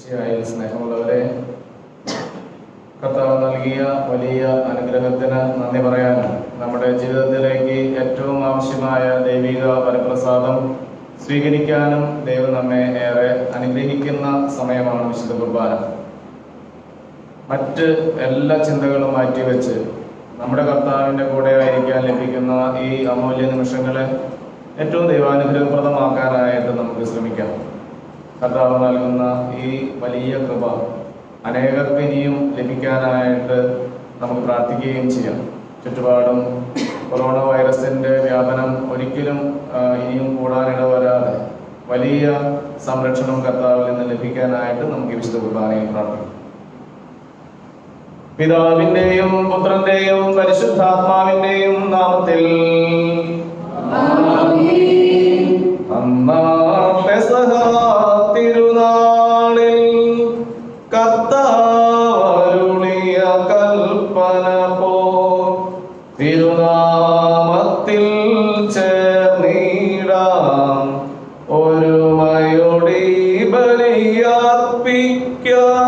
സ്നേഹമുള്ളവരെ, കർത്താവ് നൽകിയ വലിയ അനുഗ്രഹത്തിന് നന്ദി പറയാനും നമ്മുടെ ജീവിതത്തിലേക്ക് ഏറ്റവും ആവശ്യമായ ദൈവിക വരപ്രസാദം സ്വീകരിക്കാനും ദൈവം നമ്മെ ഏറെ അനുഗ്രഹിക്കുന്ന സമയമാണ് വിശുദ്ധ കുർബാന. മറ്റ് എല്ലാ ചിന്തകളും മാറ്റിവെച്ച് നമ്മുടെ കർത്താവിൻ്റെ കൂടെ ആയിരിക്കാൻ ലഭിക്കുന്ന ഈ അമൂല്യ നിമിഷങ്ങളെ ഏറ്റവും ദൈവാനുഗ്രഹപ്രദമാക്കാനായിട്ട് നമുക്ക് ശ്രമിക്കാം. കർത്താവ് നൽകുന്ന ഈ വലിയ കൃപ അനേകർക്ക് ഇനിയും ലഭിക്കാനായിട്ട് നമുക്ക് പ്രാർത്ഥിക്കുകയും ചെയ്യാം. ചുറ്റുപാടും കൊറോണ വൈറസിൻ്റെ വ്യാപനം ഒരിക്കലും ഇനിയും കൂടാനിടവരാതെ വലിയ സംരക്ഷണം കർത്താവിൽ നിന്ന് ലഭിക്കാനായിട്ട് നമുക്ക് വിശുദ്ധ കുർബാനയിൽ പ്രാർത്ഥിക്കാം. പിതാവിന്റെയും പുത്രന്റെയും പരിശുദ്ധാത്മാവിന്റെയും നാമത്തിൽ തിരുനാളിൽ കർത്താവരുളിയ കൽപ്പന പോ തിരുനാമത്തിൽ ചേർന്നിടാം ഒരുമയോടെ ബലിയർപ്പിക്കാം.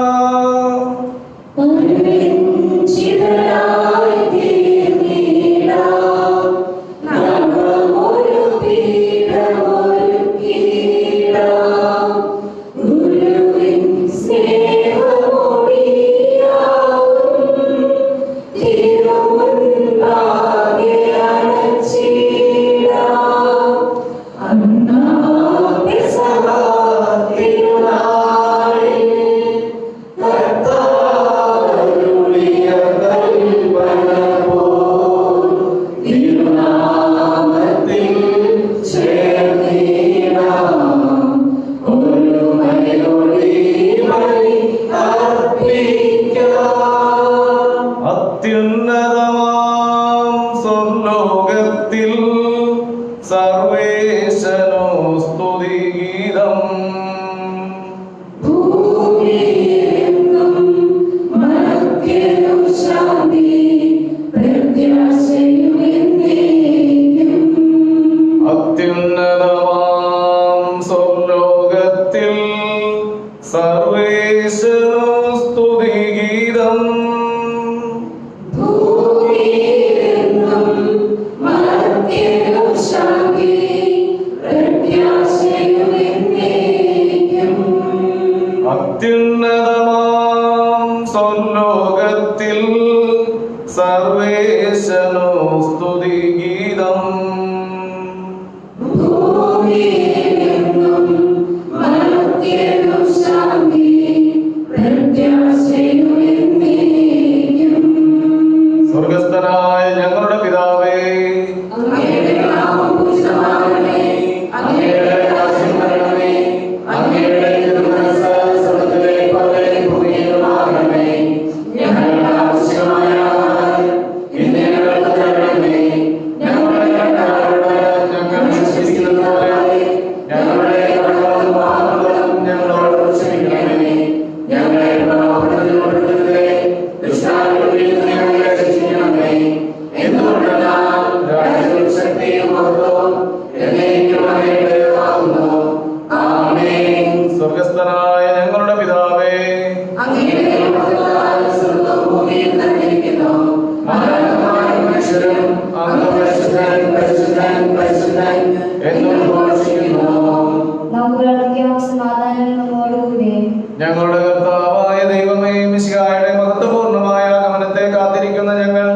ഞങ്ങളുടെ കർത്താവായ ദൈവമേ, മിശിഹായുടെ മഹത്വപൂർണമായ ആഗമനത്തെ കാത്തിരിക്കുന്ന ഞങ്ങൾ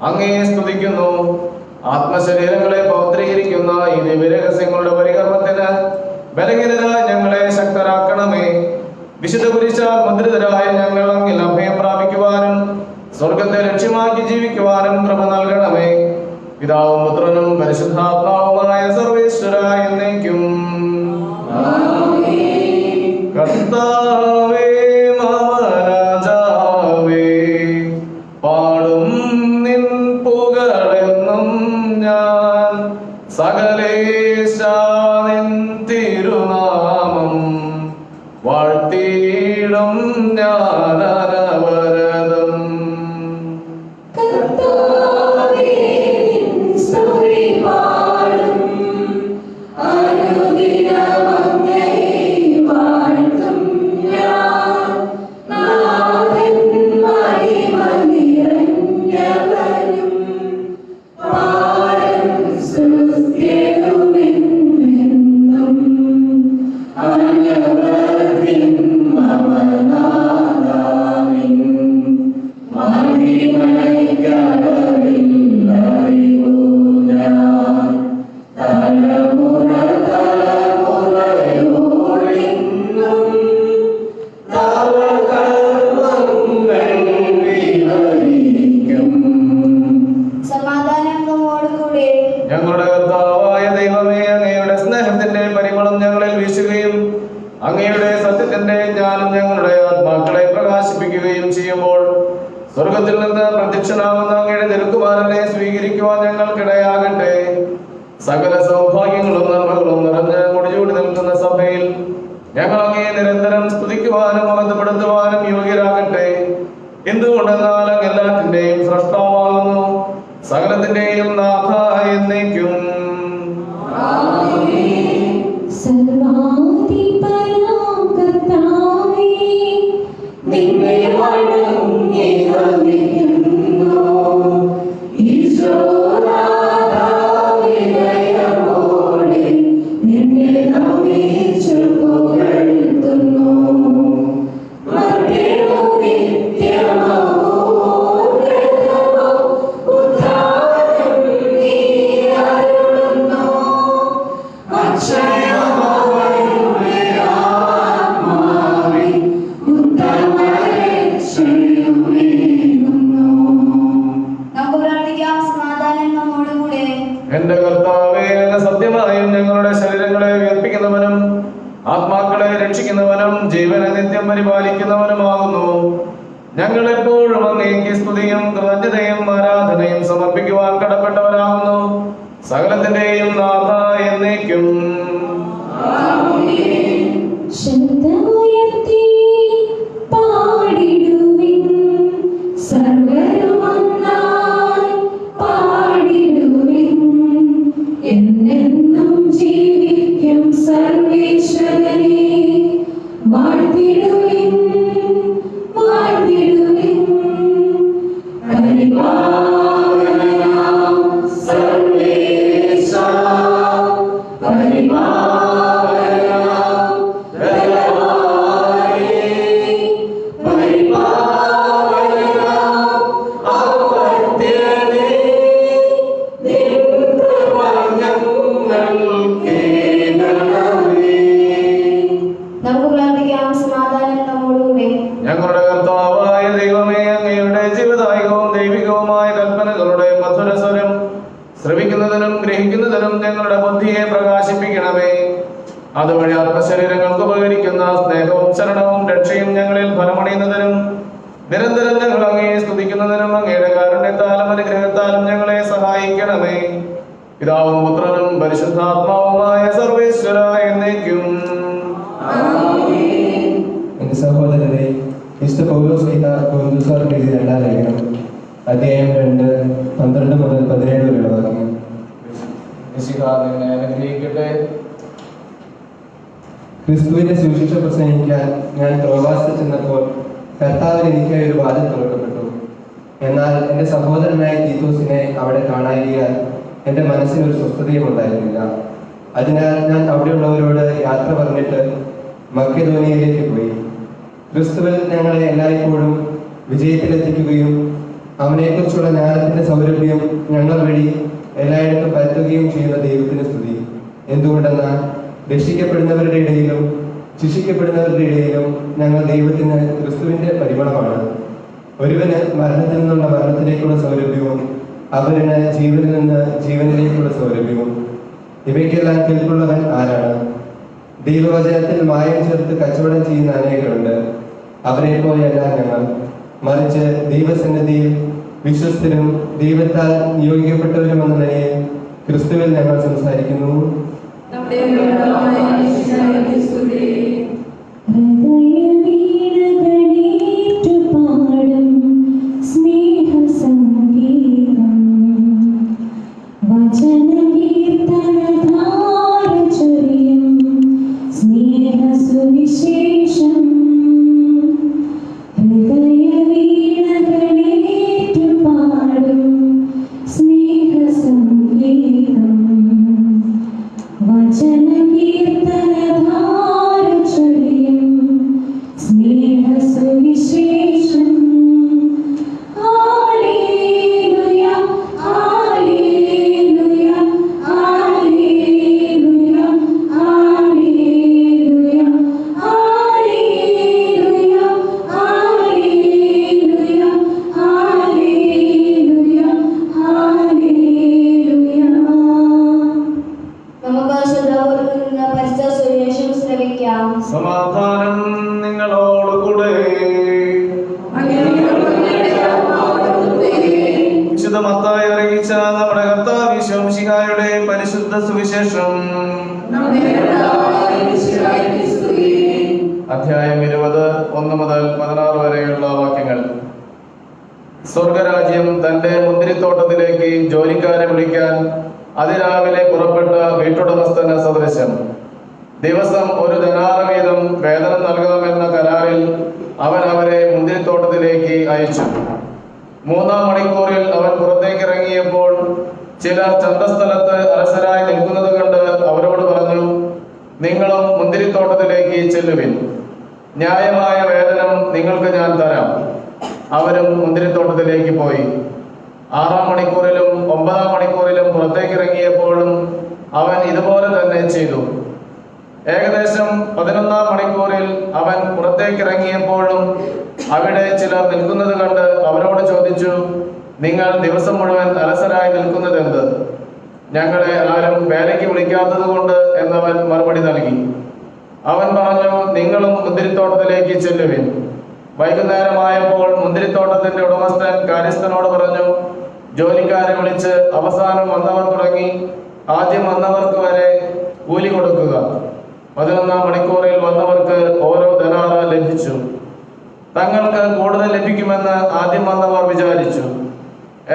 അങ്ങയെ സ്തുതിക്കുന്നു. ആത്മശരീരങ്ങളെ പൗത്രീകരിക്കുന്ന ഈ ദിവ്യരഹസ്യങ്ങളുടെ പരികർമ്മത്തിന് ബലഹീനരായ ഞങ്ങളെ ശക്തരാക്കണമേ. വിശുദ്ധ കുരിശാൽ മുദ്രിതരായ ഞങ്ങൾ അങ്ങിൽ അഭയം പ്രാപിക്കുവാനും സ്വർഗത്തെ ലക്ഷ്യമാക്കി ജീവിക്കുവാനും കൃപ നൽകണമേ. പിതാവും പുത്രനും പരിശുദ്ധാത്മാവുമായ സർവേശ്വരായ എന്നേക്കും. കർത്താവേ മഹാരാജാവേ, പാടും നിൻ പുകഴെന്നും ഞാൻ. സകലേശ നിൻ തിരുനാമം വാഴ്ത്തിയിടും ഞാൻ അനവരതം. കർത്താവേ നിൻ സ്തുതി പാടും അനുദിനം സ്വർഗത്തിൽ നിന്ന് പ്രത്യക്ഷനാകുന്ന അങ്ങയുടെ തിരുക്കുമാരനെ സ്വീകരിക്കുവാൻ ഞങ്ങൾക്കിടയാകട്ടെ. സകല സൗഭാഗ്യങ്ങളും നന്മകളും നിറഞ്ഞ് മുടിചൂടി നിൽക്കുന്ന സഭയിൽ ഞങ്ങൾ അങ്ങയെ നിരന്തരം സ്തുതിക്കുവാനും മഹത്വപ്പെടുത്തുവാനും യോഗ്യരാകട്ടെ. എന്തുകൊണ്ടെന്നാൽ അങ്ങ് എല്ലാറ്റിന്റെയും സ്രഷ്ടാവാകുന്നു, സകലത്തിന്റെയും നാഥ എന്നേക്കും. എന്റെ കർത്താവേ, അങ്ങ് സത്യമായും ഞങ്ങളുടെ ശരീരങ്ങളെ ഉയർപ്പിക്കുന്നവനും ആത്മാക്കളെ രക്ഷിക്കുന്നവനും ജീവനെ നിത്യം പരിപാലിക്കുന്നവനുമാകുന്നു. ഞങ്ങൾ എപ്പോഴും അങ്ങേക്ക് സ്തുതിയും കൃതജ്ഞതയും ആരാധനയും സമർപ്പിക്കുവാൻ കടപ്പെട്ടവരാകുന്നു, സകലത്തിന്റെയും നാഥ എന്നേക്കും. ഞങ്ങളുടെ കർത്താവായ ദൈവമേ, അങ്ങയുടെ ജീവദായകവും ദൈവികവുമായ കൽപ്പനകളുടെ മധുരസ്വരം ശ്രവിക്കുന്നതിനും ഗ്രഹിക്കുന്നതിനും ഞങ്ങളുടെ ബുദ്ധിയെ പ്രകാശിപ്പിക്കണമേ. അതുവഴി ആത്മശരീരങ്ങൾക്ക് ഉപകരിക്കുന്ന സ്നേഹവും ശരണവും രക്ഷയും ഞങ്ങളിൽ ഫലമണിയുന്നതിനും നിരന്തരം ഞങ്ങൾ അങ്ങയെ സ്തുതിക്കുന്നതിനും അങ്ങയുടെ കാരുണ്യത്താലും അനുഗ്രഹത്താലും ഞങ്ങളെ സഹായിക്കണമേ. പിതാവും പുത്രനും പരിശുദ്ധാത്മാവുമായ സർവേശ്വര എന്നേക്കും. എന്റെ സഹോദരരെ, വിശുദ്ധ പൗലോസ് കൊരിന്ത്യർക്കാർക്ക് എഴുതിയ രണ്ടാം ലേഖനം അധ്യായം 2 12 മുതൽ 17 വരെയുള്ള വാക്യം. നിന്നെ അനുഗ്രഹിക്കട്ടെ. ക്രിസ്തുവിന്റെ സുവിശേഷം പ്രസംഗിക്കാൻ ഞാൻ ത്രോവാസിൽ ചെന്നപ്പോൾ കർത്താവിന് എനിക്കായി ഒരു വാതിൽ തുറക്കപ്പെട്ടു. എന്നാൽ എന്റെ സഹോദരനായ തീത്തോസിനെ അവിടെ കാണാതിരിക്കാൻ എന്റെ മനസ്സിന് ഒരു സ്വസ്ഥതയും ഉണ്ടായിരുന്നില്ല. അതിനാൽ ഞാൻ അവിടെയുള്ളവരോട് യാത്ര പറഞ്ഞിട്ട് മക്കെദോനിയയിലേക്ക് പോയി. ക്രിസ്തുവിൽ ഞങ്ങളെ എല്ലായ്പ്പോഴും വിജയത്തിലെത്തിക്കുകയും അവനെക്കുറിച്ചുള്ള ജ്ഞാനത്തിന്റെ സൗരഭ്യം ഞങ്ങൾ വഴി എല്ലായിടത്തും പരത്തുകയും ചെയ്യുന്ന ദൈവത്തിന് സ്തുതി. എന്തുകൊണ്ടെന്നാൽ രക്ഷിക്കപ്പെടുന്നവരുടെ ഇടയിലും ശിക്ഷിക്കപ്പെടുന്നവരുടെ ഇടയിലും ഞങ്ങൾ ദൈവത്തിന് ക്രിസ്തുവിന്റെ പരിമളമാണ്. ഒരുവന് മരണത്തിൽ നിന്നുള്ള മരണത്തിലേക്കുള്ള സൗരഭ്യവും അവന് ജീവനിൽ നിന്ന് ജീവനിലേക്കുള്ള സൗരഭ്യവും. ഇവയ്ക്കെല്ലാം കേൾപ്പുള്ളവൻ ആരാണ്? ദൈവവചനത്തിൽ മായം ചേർത്ത് കച്ചവടം ചെയ്യുന്ന അനേകരുണ്ട്. അവരെ പോലെയല്ല ഞങ്ങൾ, മറിച്ച് ദൈവസന്നിധിയിൽ വിശ്വസ്തരും ദൈവത്താൽ നിയോഗിക്കപ്പെട്ടവരുമെന്ന നിലയിൽ ക്രിസ്തുവിൽ ഞങ്ങൾ സംസാരിക്കുന്നു. വചന കീർത്തന ധാര സുവിശേഷം അധ്യായം 20 1 മുതൽ 16 വരെയുള്ള വാക്യങ്ങൾ. സ്വർഗരാജ്യം തന്റെ മുന്തിരിത്തോട്ടത്തിലേക്ക് ജോലിക്കാരെ വിളിക്കാൻ അതിരാവിലെ പുറപ്പെട്ട വീട്ടുടമസ്ഥന് സദൃശം. ദിവസം 1 ദനാറ വീതം വേതനം നൽകാമെന്ന കരാറിൽ അവൻ അവരെ മുന്തിരിത്തോട്ടത്തിലേക്ക് അയച്ചു. 3-ാം മണിക്കൂറിൽ അവൻ പുറത്തേക്ക് ഇറങ്ങിയപ്പോൾ ചിലർ ചന്തസ്ഥലത്ത് അലസരായി നിൽക്കുന്നത് കണ്ട് അവരോട് പറഞ്ഞു, നിങ്ങളും മുന്തിരിത്തോട്ടത്തിലേക്ക് ചെല്ലുവിൻ, ന്യായമായ വേതനം നിങ്ങൾക്ക് ഞാൻ തരാം. അവരും മുന്തിരിത്തോട്ടത്തിലേക്ക് പോയി. 6-ാം മണിക്കൂറിലും 9-ാം മണിക്കൂറിലും പുറത്തേക്ക് ഇറങ്ങിയപ്പോഴും അവൻ ഇതുപോലെ തന്നെ ചെയ്തു. ഏകദേശം 11-ാം മണിക്കൂറിൽ അവൻ പുറത്തേക്ക് ഇറങ്ങിയപ്പോഴും അവിടെ ചിലർ നിൽക്കുന്നത് കണ്ട് അവരോട് ചോദിച്ചു, നിങ്ങൾ ദിവസം മുഴുവൻ അലസരായി നിൽക്കുന്നതെന്ത്? ഞങ്ങളെ ആരും വേലയ്ക്ക് വിളിക്കാത്തത് കൊണ്ട് എന്നവൻ മറുപടി നൽകി. അവൻ പറഞ്ഞു, നിങ്ങളും മുന്തിരിത്തോട്ടത്തിലേക്ക് ചെല്ലുവിൻ. വൈകുന്നേരമായപ്പോൾ മുന്തിരിത്തോട്ടത്തിന്റെ ഉടമസ്ഥൻ കാര്യസ്ഥനോട് പറഞ്ഞു, ജോലിക്കാരെ വിളിച്ച് അവസാനം വന്നവർ തുടങ്ങി ആദ്യം വന്നവർക്ക് വരെ കൂലി കൊടുക്കുക. 11-ാം മണിക്കൂറിൽ വന്നവർക്ക് ഓരോ ദനാറ ലഭിച്ചു. തങ്ങൾക്ക് കൂടുതൽ ലഭിക്കുമെന്ന് ആദ്യം വന്നവർ വിചാരിച്ചു.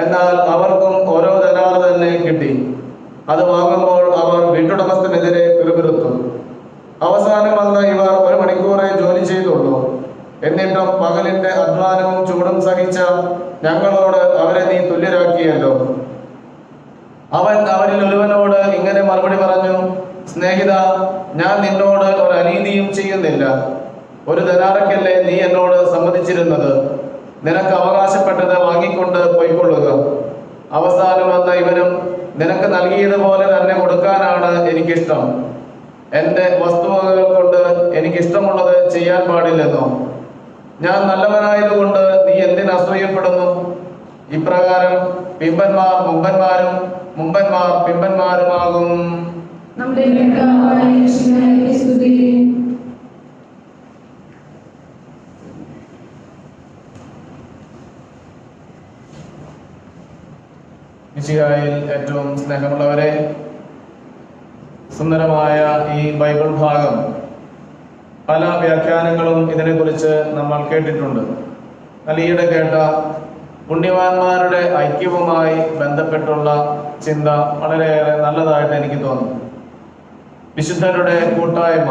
എന്നാൽ അവർക്കും ഓരോ ദനാറ തന്നെ കിട്ടി. അത് വാങ്ങുമ്പോൾ അവർ വീട്ടുടമസ്ഥനെതിരെ പിറുപിറുത്തു. അവസാനം വന്ന ഇവർ 1 മണിക്കൂറേ ജോലി ചെയ്തുള്ളൂ. എന്നിട്ടും പകലിന്റെ അധ്വാനവും ചൂടും സഹിച്ച ഞങ്ങളോട് അവരെ നീ തുല്യരാക്കിയല്ലോ. അവൻ അവരിൽ ഒരുവനോട് ഇങ്ങനെ മറുപടി പറഞ്ഞു, സ്നേഹിത, ഞാൻ നിന്നോട് ഒരു അനീതിയും ചെയ്യുന്നില്ല. 1 ദനാറയ്ക്കല്ലേ നീ എന്നോട് സമ്മതിച്ചിരുന്നത്? നിനക്ക് അവകാശപ്പെട്ടത് വാങ്ങിക്കൊണ്ട് പോയിക്കൊള്ളുക. അവസാനം വന്ന ഇവനും നിനക്ക് നൽകിയതുപോലെ തന്നെ കൊടുക്കാനാണ് എനിക്കിഷ്ടം. എന്റെ വസ്തുവകകൾ കൊണ്ട് എനിക്കിഷ്ടമുള്ളത് ചെയ്യാൻ പാടില്ലെന്നോ? ഞാൻ നല്ലവനായതുകൊണ്ട് നീ എന്തിന് അസൂയപ്പെടുന്നു? ഇപ്രകാരം പിമ്പന്മാർ മുമ്പന്മാരും മുമ്പന്മാർ പിമ്പന്മാരുമാകും. മിശിഹായിൽ ഏറ്റവും സ്നേഹമുള്ളവരെ, സുന്ദരമായ ഈ ബൈബിൾ ഭാഗം പല വ്യാഖ്യാനങ്ങളും ഇതിനെക്കുറിച്ച് നമ്മൾ കേട്ടിട്ടുണ്ട്. എന്നാൽ ഈയിടെ കേട്ട പുണ്യവാന്മാരുടെ ഐക്യവുമായി ബന്ധപ്പെട്ടുള്ള ചിന്ത വളരെയേറെ നല്ലതായിട്ട് എനിക്ക് തോന്നുന്നു. വിശുദ്ധരുടെ കൂട്ടായ്മ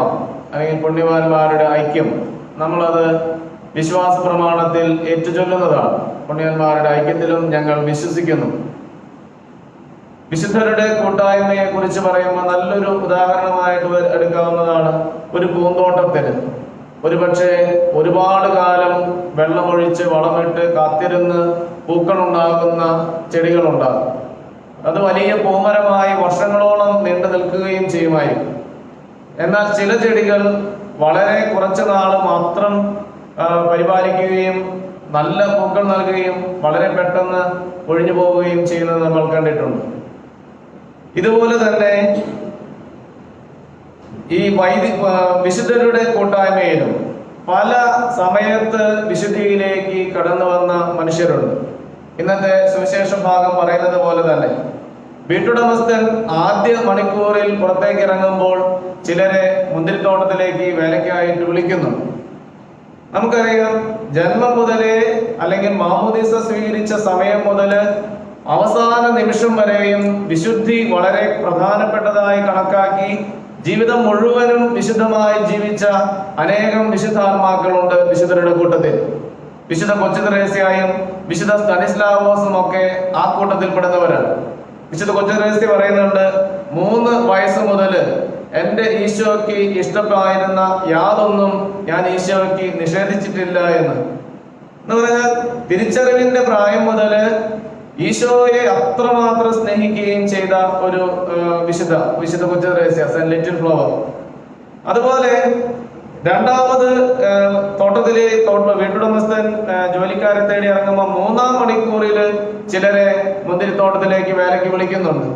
അല്ലെങ്കിൽ പുണ്യവാന്മാരുടെ ഐക്യം, നമ്മളത് വിശ്വാസ പ്രമാണത്തിൽ ഏറ്റുചൊല്ലുന്നതാണ്. പുണ്യവാന്മാരുടെ ഐക്യത്തിലും ഞങ്ങൾ വിശ്വസിക്കുന്നു. വിശുദ്ധരുടെ കൂട്ടായ്മയെ കുറിച്ച് പറയുമ്പോൾ നല്ലൊരു ഉദാഹരണമായിട്ട് എടുക്കാവുന്നതാണ് ഒരു പൂന്തോട്ടത്തിന്. ഒരുപക്ഷെ ഒരുപാട് കാലം വെള്ളമൊഴിച്ച് വളമിട്ട് കാത്തിരുന്ന് പൂക്കളുണ്ടാകുന്ന ചെടികളുണ്ടാകും. അത് വലിയ പൂമരമായി വർഷങ്ങളോളം നീണ്ടു നിൽക്കുകയും ചെയ്യുമായിരിക്കും. എന്നാൽ ചില ചെടികൾ വളരെ കുറച്ച് നാൾ മാത്രം പരിപാലിക്കുകയും നല്ല പൂക്കൾ നൽകുകയും വളരെ പെട്ടെന്ന് ഒഴിഞ്ഞു പോവുകയും ചെയ്യുന്നത് നമ്മൾ കണ്ടിട്ടുണ്ട്. ഇതുപോലെ തന്നെ ഈ വിശുദ്ധരുടെ കൂട്ടായ്മയിലും പല സമയത്ത് വിശുദ്ധിയിലേക്ക് കടന്നു വന്ന മനുഷ്യരുണ്ട്. ഇന്നത്തെ സുവിശേഷ ഭാഗം പറയുന്നത് പോലെ തന്നെ വീട്ടുടമസ്ഥൻ ആദ്യ മണിക്കൂറിൽ പുറത്തേക്ക് ഇറങ്ങുമ്പോൾ ചിലരെ മുന്തിരിത്തോട്ടത്തിലേക്ക് വേലയ്ക്കായിട്ട് വിളിക്കുന്നു. നമുക്കറിയാം, ജന്മം മുതലേ അല്ലെങ്കിൽ മാമോദീസ സ്വീകരിച്ച സമയം മുതൽ അവസാന നിമിഷം വരെയും വിശുദ്ധി വളരെ പ്രധാനപ്പെട്ടതായി കണക്കാക്കി ജീവിതം മുഴുവനും വിശുദ്ധമായി ജീവിച്ച അനേകം വിശുദ്ധാത്മാക്കളുണ്ട് വിശുദ്ധരുടെ കൂട്ടത്തിൽ. വിശുദ്ധ കൊച്ചു ത്രേസ്യയും വിശുദ്ധ സ്തനിസ്ലാവോസും ഒക്കെ ആ കൂട്ടത്തിൽപ്പെടുന്നവരാണ്. വിശുദ്ധ കൊച്ചു ത്രേസ്യ പറയുന്നുണ്ട്, 3 വയസ്സ് മുതൽ എൻ്റെ ഈശോയ്ക്ക് ഇഷ്ടമായിരുന്ന യാതൊന്നും ഞാൻ ഈശോയ്ക്ക് നിഷേധിച്ചിട്ടില്ല എന്ന് പറഞ്ഞാൽ തിരിച്ചറിവിന്റെ പ്രായം മുതൽ ഈശോയെ അത്രമാത്രം സ്നേഹിക്കുകയും ചെയ്ത ഒരു വിശുദ്ധ കൊച്ചു ത്രേസ്യ, സെന്റ് ലിറ്റിൽ ഫ്ലവർ. അതുപോലെ രണ്ടാമത് വീട്ടുടമസ്ഥൻ ജോലിക്കാരെ തേടി ഇറങ്ങുമ്പോൾ 3-ാം മണിക്കൂറിൽ ചിലരെ മുന്തിരിത്തോട്ടത്തിലേക്ക് വേലയ്ക്ക് വിളിക്കുന്നുണ്ട്.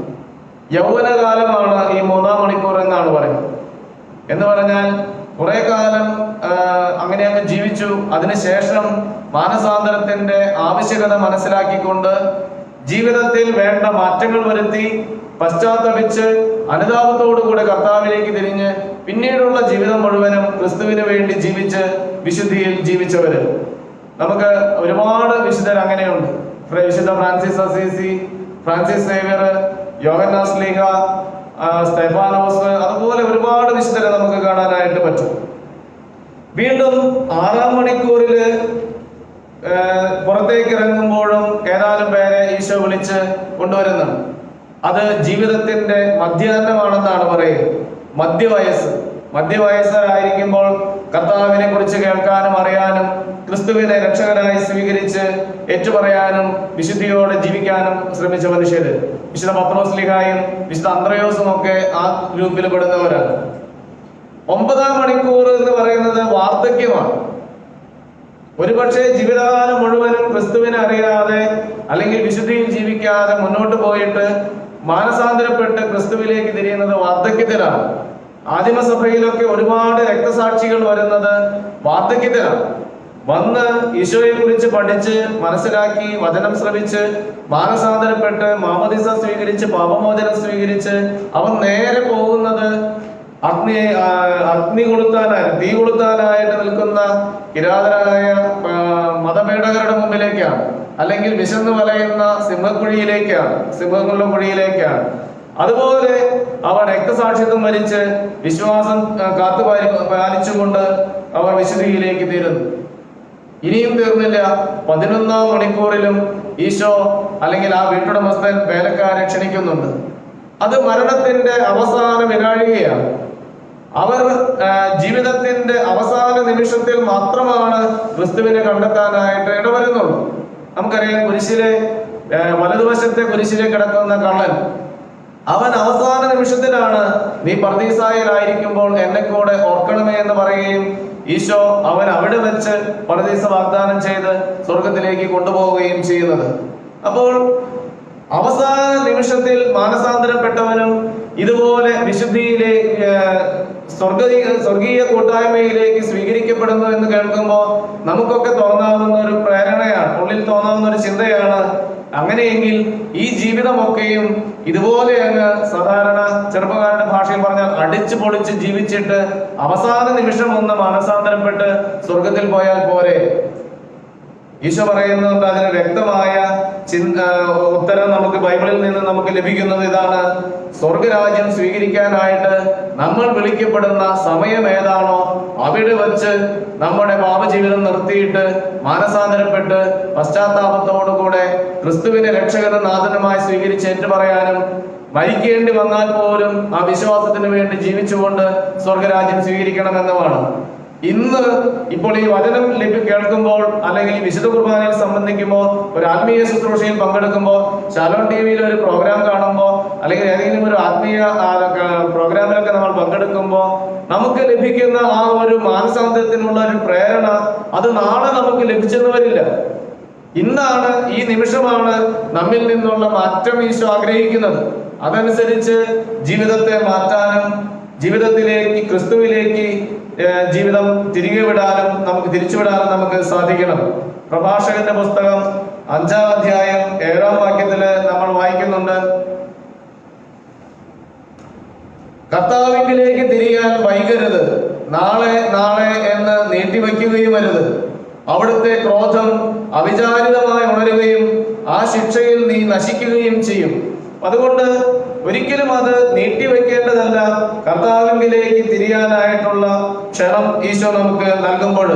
യൗവനകാലമാണ് ഈ 3-ാം മണിക്കൂർ എന്നാണ് പറയുന്നത്. എന്ന് പറഞ്ഞാൽ കുറെ കാലം അങ്ങനെ അങ്ങ് ജീവിച്ചു. അതിനുശേഷം മാനസാന്തരത്തിന്റെ ആവശ്യകത മനസ്സിലാക്കിക്കൊണ്ട് ജീവിതത്തിൽ വേണ്ട മാറ്റങ്ങൾ വരുത്തി പശ്ചാത്തപിച്ച് അനുതാപത്തോടുകൂടെ കർത്താവിലേക്ക് തിരിഞ്ഞ് പിന്നീടുള്ള ജീവിതം മുഴുവനും ക്രിസ്തുവിന് വേണ്ടി ജീവിച്ച് വിശുദ്ധിയിൽ ജീവിച്ചവര്. നമുക്ക് ഒരുപാട് വിശുദ്ധർ അങ്ങനെയുണ്ട്. വിശുദ്ധ ഫ്രാൻസിസ് അസീസി, ഫ്രാൻസിസ് സേവ്യർ, യോഹന്നാൻ ശ്ലീഹ, സ്തെഫാനോസ്, അതുപോലെ ഒരുപാട് വിശുദ്ധരെ നമുക്ക് കാണാനായിട്ട് പറ്റും. വീണ്ടും 6-ാം മണിക്കൂറില് പുറത്തേക്ക് ഇറങ്ങുമ്പോഴും ഏതാനും പേരെ ഈശോ വിളിച്ച് കൊണ്ടുവരുന്നുണ്ട്. അത് ജീവിതത്തിന്റെ മധ്യാഹ്നമാണെന്നാണ് പറയുന്നത്. മധ്യവയസ്സരായിരിക്കുമ്പോൾ കർത്താവിനെ കുറിച്ച് കേൾക്കാനും അറിയാനും ക്രിസ്തുവിനെ രക്ഷകനായി സ്വീകരിച്ച് ഏറ്റുപറയാനും വിശുദ്ധിയോടെ ജീവിക്കാനും ശ്രമിച്ച മനുഷ്യര്. വിശുദ്ധ പത്രോസ്ലീഹായും വിശുദ്ധ അന്ത്രയോസും ഒക്കെ ആ ഗ്രൂപ്പിൽ പെടുന്നവരാണ്. 9-ാം മണിക്കൂർ എന്ന് പറയുന്നത് വാർദ്ധക്യമാണ്. ഒരുപക്ഷെ ജീവിതകാലം മുഴുവനും ക്രിസ്തുവിനെ അറിയാതെ അല്ലെങ്കിൽ വിശുദ്ധിയിൽ ജീവിക്കാതെ മുന്നോട്ട് പോയിട്ട് മാനസാന്തരപ്പെട്ട് ക്രിസ്തുവിലേക്ക് തിരിയുന്നത് വാർദ്ധക്യത്തിലാണ്. ആദിമസഭയിലൊക്കെ ഒരുപാട് രക്തസാക്ഷികൾ വരുന്നത് വാർദ്ധക്യത്തിലാണ്. വന്ന് ഈശോയെ കുറിച്ച് പഠിച്ച് മനസ്സിലാക്കി വചനം ശ്രവിച്ച് മാനസാന്തരപ്പെട്ട് മാമോദീസ സ്വീകരിച്ച് പാപമോചനം സ്വീകരിച്ച് അവൻ നേരെ പോകുന്നത് തീ കൊളുത്താനായിട്ട് നിൽക്കുന്ന കിരാതരായ മതപീഠകരുടെ മുമ്പിലേക്കാണ്, അല്ലെങ്കിൽ വിശന്ന് വലയുന്ന സിംഹങ്ങളുടെ കുഴിയിലേക്കാണ്. അതുപോലെ അവർ രക്തസാക്ഷിത്വം വരിച്ച് വിശ്വാസം പാലിച്ചുകൊണ്ട് അവർ വിശുദ്ധിയിലേക്ക് തീരുന്നു. ഇനിയും തീർന്നില്ല. 11-ാം മണിക്കൂറിലും ഈശോ അല്ലെങ്കിൽ ആ വീട്ടുടമസ്ഥൻ വേലക്കാരെ ക്ഷണിക്കുന്നുണ്ട്. അത് മരണത്തിന്റെ അവസാന വിനാഴികയാണ്. അവർ ജീവിതത്തിന്റെ അവസാന നിമിഷത്തിൽ മാത്രമാണ് ക്രിസ്തുവിനെ കണ്ടെത്താനായിട്ട് ഇടവരുന്നുള്ളൂ. നമുക്കറിയാം, കുരിശിലെ വലതുവശത്തെ കുരിശിലെ കിടക്കുന്ന കള്ളൻ, അവൻ അവസാന നിമിഷത്തിലാണ് നീ പർദീസായിലായിരിക്കുമ്പോൾ എന്നെ കൂടെ ഓർക്കണമേ എന്ന് പറയുകയും ഈശോ അവൻ അവിടെ വെച്ച് പർദീസ വാഗ്ദാനം ചെയ്ത് സ്വർഗത്തിലേക്ക് കൊണ്ടുപോവുകയും ചെയ്യുന്നത്. അപ്പോൾ അവസാന നിമിഷത്തിൽ മാനസാന്തരപ്പെട്ടവനും ഇതുപോലെ വിശുദ്ധിയിലെ സ്വർഗീയ കൂട്ടായ്മയിലേക്ക് സ്വീകരിക്കപ്പെടുന്നു എന്ന് കേൾക്കുമ്പോൾ നമുക്കൊക്കെ തോന്നാവുന്ന ഒരു പ്രേരണയാണ്, ഉള്ളിൽ തോന്നാവുന്ന ഒരു ചിന്തയാണ്, അങ്ങനെയെങ്കിൽ ഈ ജീവിതമൊക്കെയും ഇതുപോലെ അങ്ങ് സാധാരണ ചെറുപ്പക്കാരുടെ ഭാഷയിൽ പറഞ്ഞാൽ അടിച്ചു പൊളിച്ച് ജീവിച്ചിട്ട് അവസാന നിമിഷം ഒന്ന് മാനസാന്തരപ്പെട്ട് സ്വർഗത്തിൽ പോയാൽ പോരെ? ഈശോ പറയുന്നുണ്ട്, അതിന് വ്യക്തമായ ഉത്തരം നമുക്ക് ബൈബിളിൽ നിന്ന് നമുക്ക് ലഭിക്കുന്നത് ഇതാണ്: സ്വർഗരാജ്യം സ്വീകരിക്കാനായിട്ട് നമ്മൾ വിളിക്കപ്പെടുന്ന സമയം ഏതാണോ അവിടെ വച്ച് നമ്മുടെ പാപജീവിതം നിർത്തിയിട്ട് മാനസാന്തരപ്പെട്ട് പശ്ചാത്താപത്തോടുകൂടെ ക്രിസ്തുവിനെ രക്ഷകനും നാഥനുമായി സ്വീകരിച്ച് ഏറ്റുപറയാനും മരിക്കേണ്ടി വന്നാൽ പോലും ആ വിശ്വാസത്തിന് വേണ്ടി ജീവിച്ചുകൊണ്ട് സ്വർഗരാജ്യം സ്വീകരിക്കണമെന്നുമാണ്. ഇന്ന് ഇപ്പോൾ ഈ വചനം കേൾക്കുമ്പോൾ അല്ലെങ്കിൽ വിശുദ്ധ കുർബാനയിൽ സംബന്ധിക്കുമ്പോൾ ഒരു ആത്മീയ ശുശ്രൂഷയിൽ പങ്കെടുക്കുമ്പോൾ ശാലോം ടിവിയിൽ ഒരു പ്രോഗ്രാം കാണുമ്പോൾ അല്ലെങ്കിൽ ഏതെങ്കിലും ഒരു ആത്മീയ പ്രോഗ്രാമിലൊക്കെ നമ്മൾ പങ്കെടുക്കുമ്പോൾ നമുക്ക് ലഭിക്കുന്ന ആ ഒരു മാനസാന്തരത്തിനുള്ള ഒരു പ്രേരണ അത് നാളെ നമുക്ക് ലഭിച്ചെന്ന് വരില്ല. ഇന്നാണ്, ഈ നിമിഷമാണ് നമ്മിൽ നിന്നുള്ള മാറ്റം ഈശോ ആഗ്രഹിക്കുന്നത്. അതനുസരിച്ച് ജീവിതത്തെ മാറ്റാനും ജീവിതത്തിലേക്ക് ക്രിസ്തുവിലേക്ക് ജീവിതം തിരികെ വിടാനും തിരിച്ചുവിടാനും നമുക്ക് സാധിക്കണം. പ്രഭാഷകന്റെ പുസ്തകം 5-ാം അധ്യായം 7-ാം വാക്യത്തില് നമ്മൾ വായിക്കുന്നുണ്ട്: കർത്താവിലേക്ക് തിരിയാൻ വൈകരുത്, നാളെ നാളെ എന്ന് നീട്ടിവെക്കുകയും അരുത്. അവിടുത്തെ ക്രോധം അവിചാരിതമായി ഉണരുകയും ആ ശിക്ഷയിൽ നീ നശിക്കുകയും ചെയ്യും. അതുകൊണ്ട് ഒരിക്കലും അത് നീട്ടിവെക്കേണ്ടതല്ല. കർത്താവിലേക്ക് തിരിയാനായിട്ടുള്ള ക്ഷണം ഈശോ നമുക്ക് നൽകുമ്പോൾ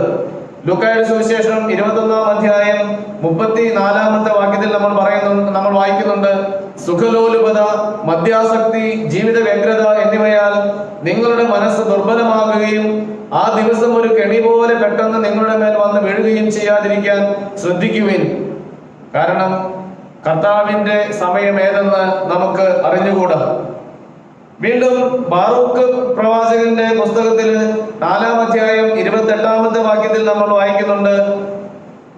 ലൂക്കായുടെ സുവിശേഷം 21-ാം അധ്യായം 34-ാമത്തെ വാക്യത്തിൽ നമ്മൾ വായിക്കുന്നുണ്ട്: സുഖലോലുപത, മദ്യാസക്തി, ജീവിത വ്യഗ്രത എന്നിവയാൽ നിങ്ങളുടെ മനസ്സ് ദുർബലമാകുകയും ആ ദിവസം ഒരു കെണി പോലെ പെട്ടെന്ന് നിങ്ങളുടെ മേൽ വന്ന് വീഴുകയും ചെയ്യാതിരിക്കാൻ ശ്രദ്ധിക്കുവിൻ. കാരണം കർത്താവിന്റെ സമയം ഏതെന്ന് നമുക്ക് അറിഞ്ഞുകൂടാ. വീണ്ടും ബാറൂക്ക് പ്രവാചകന്റെ പുസ്തകത്തിൽ 4-ാം അധ്യായം 28-ാമത്തെ വാക്യത്തിൽ നമ്മൾ വായിക്കുന്നുണ്ട്: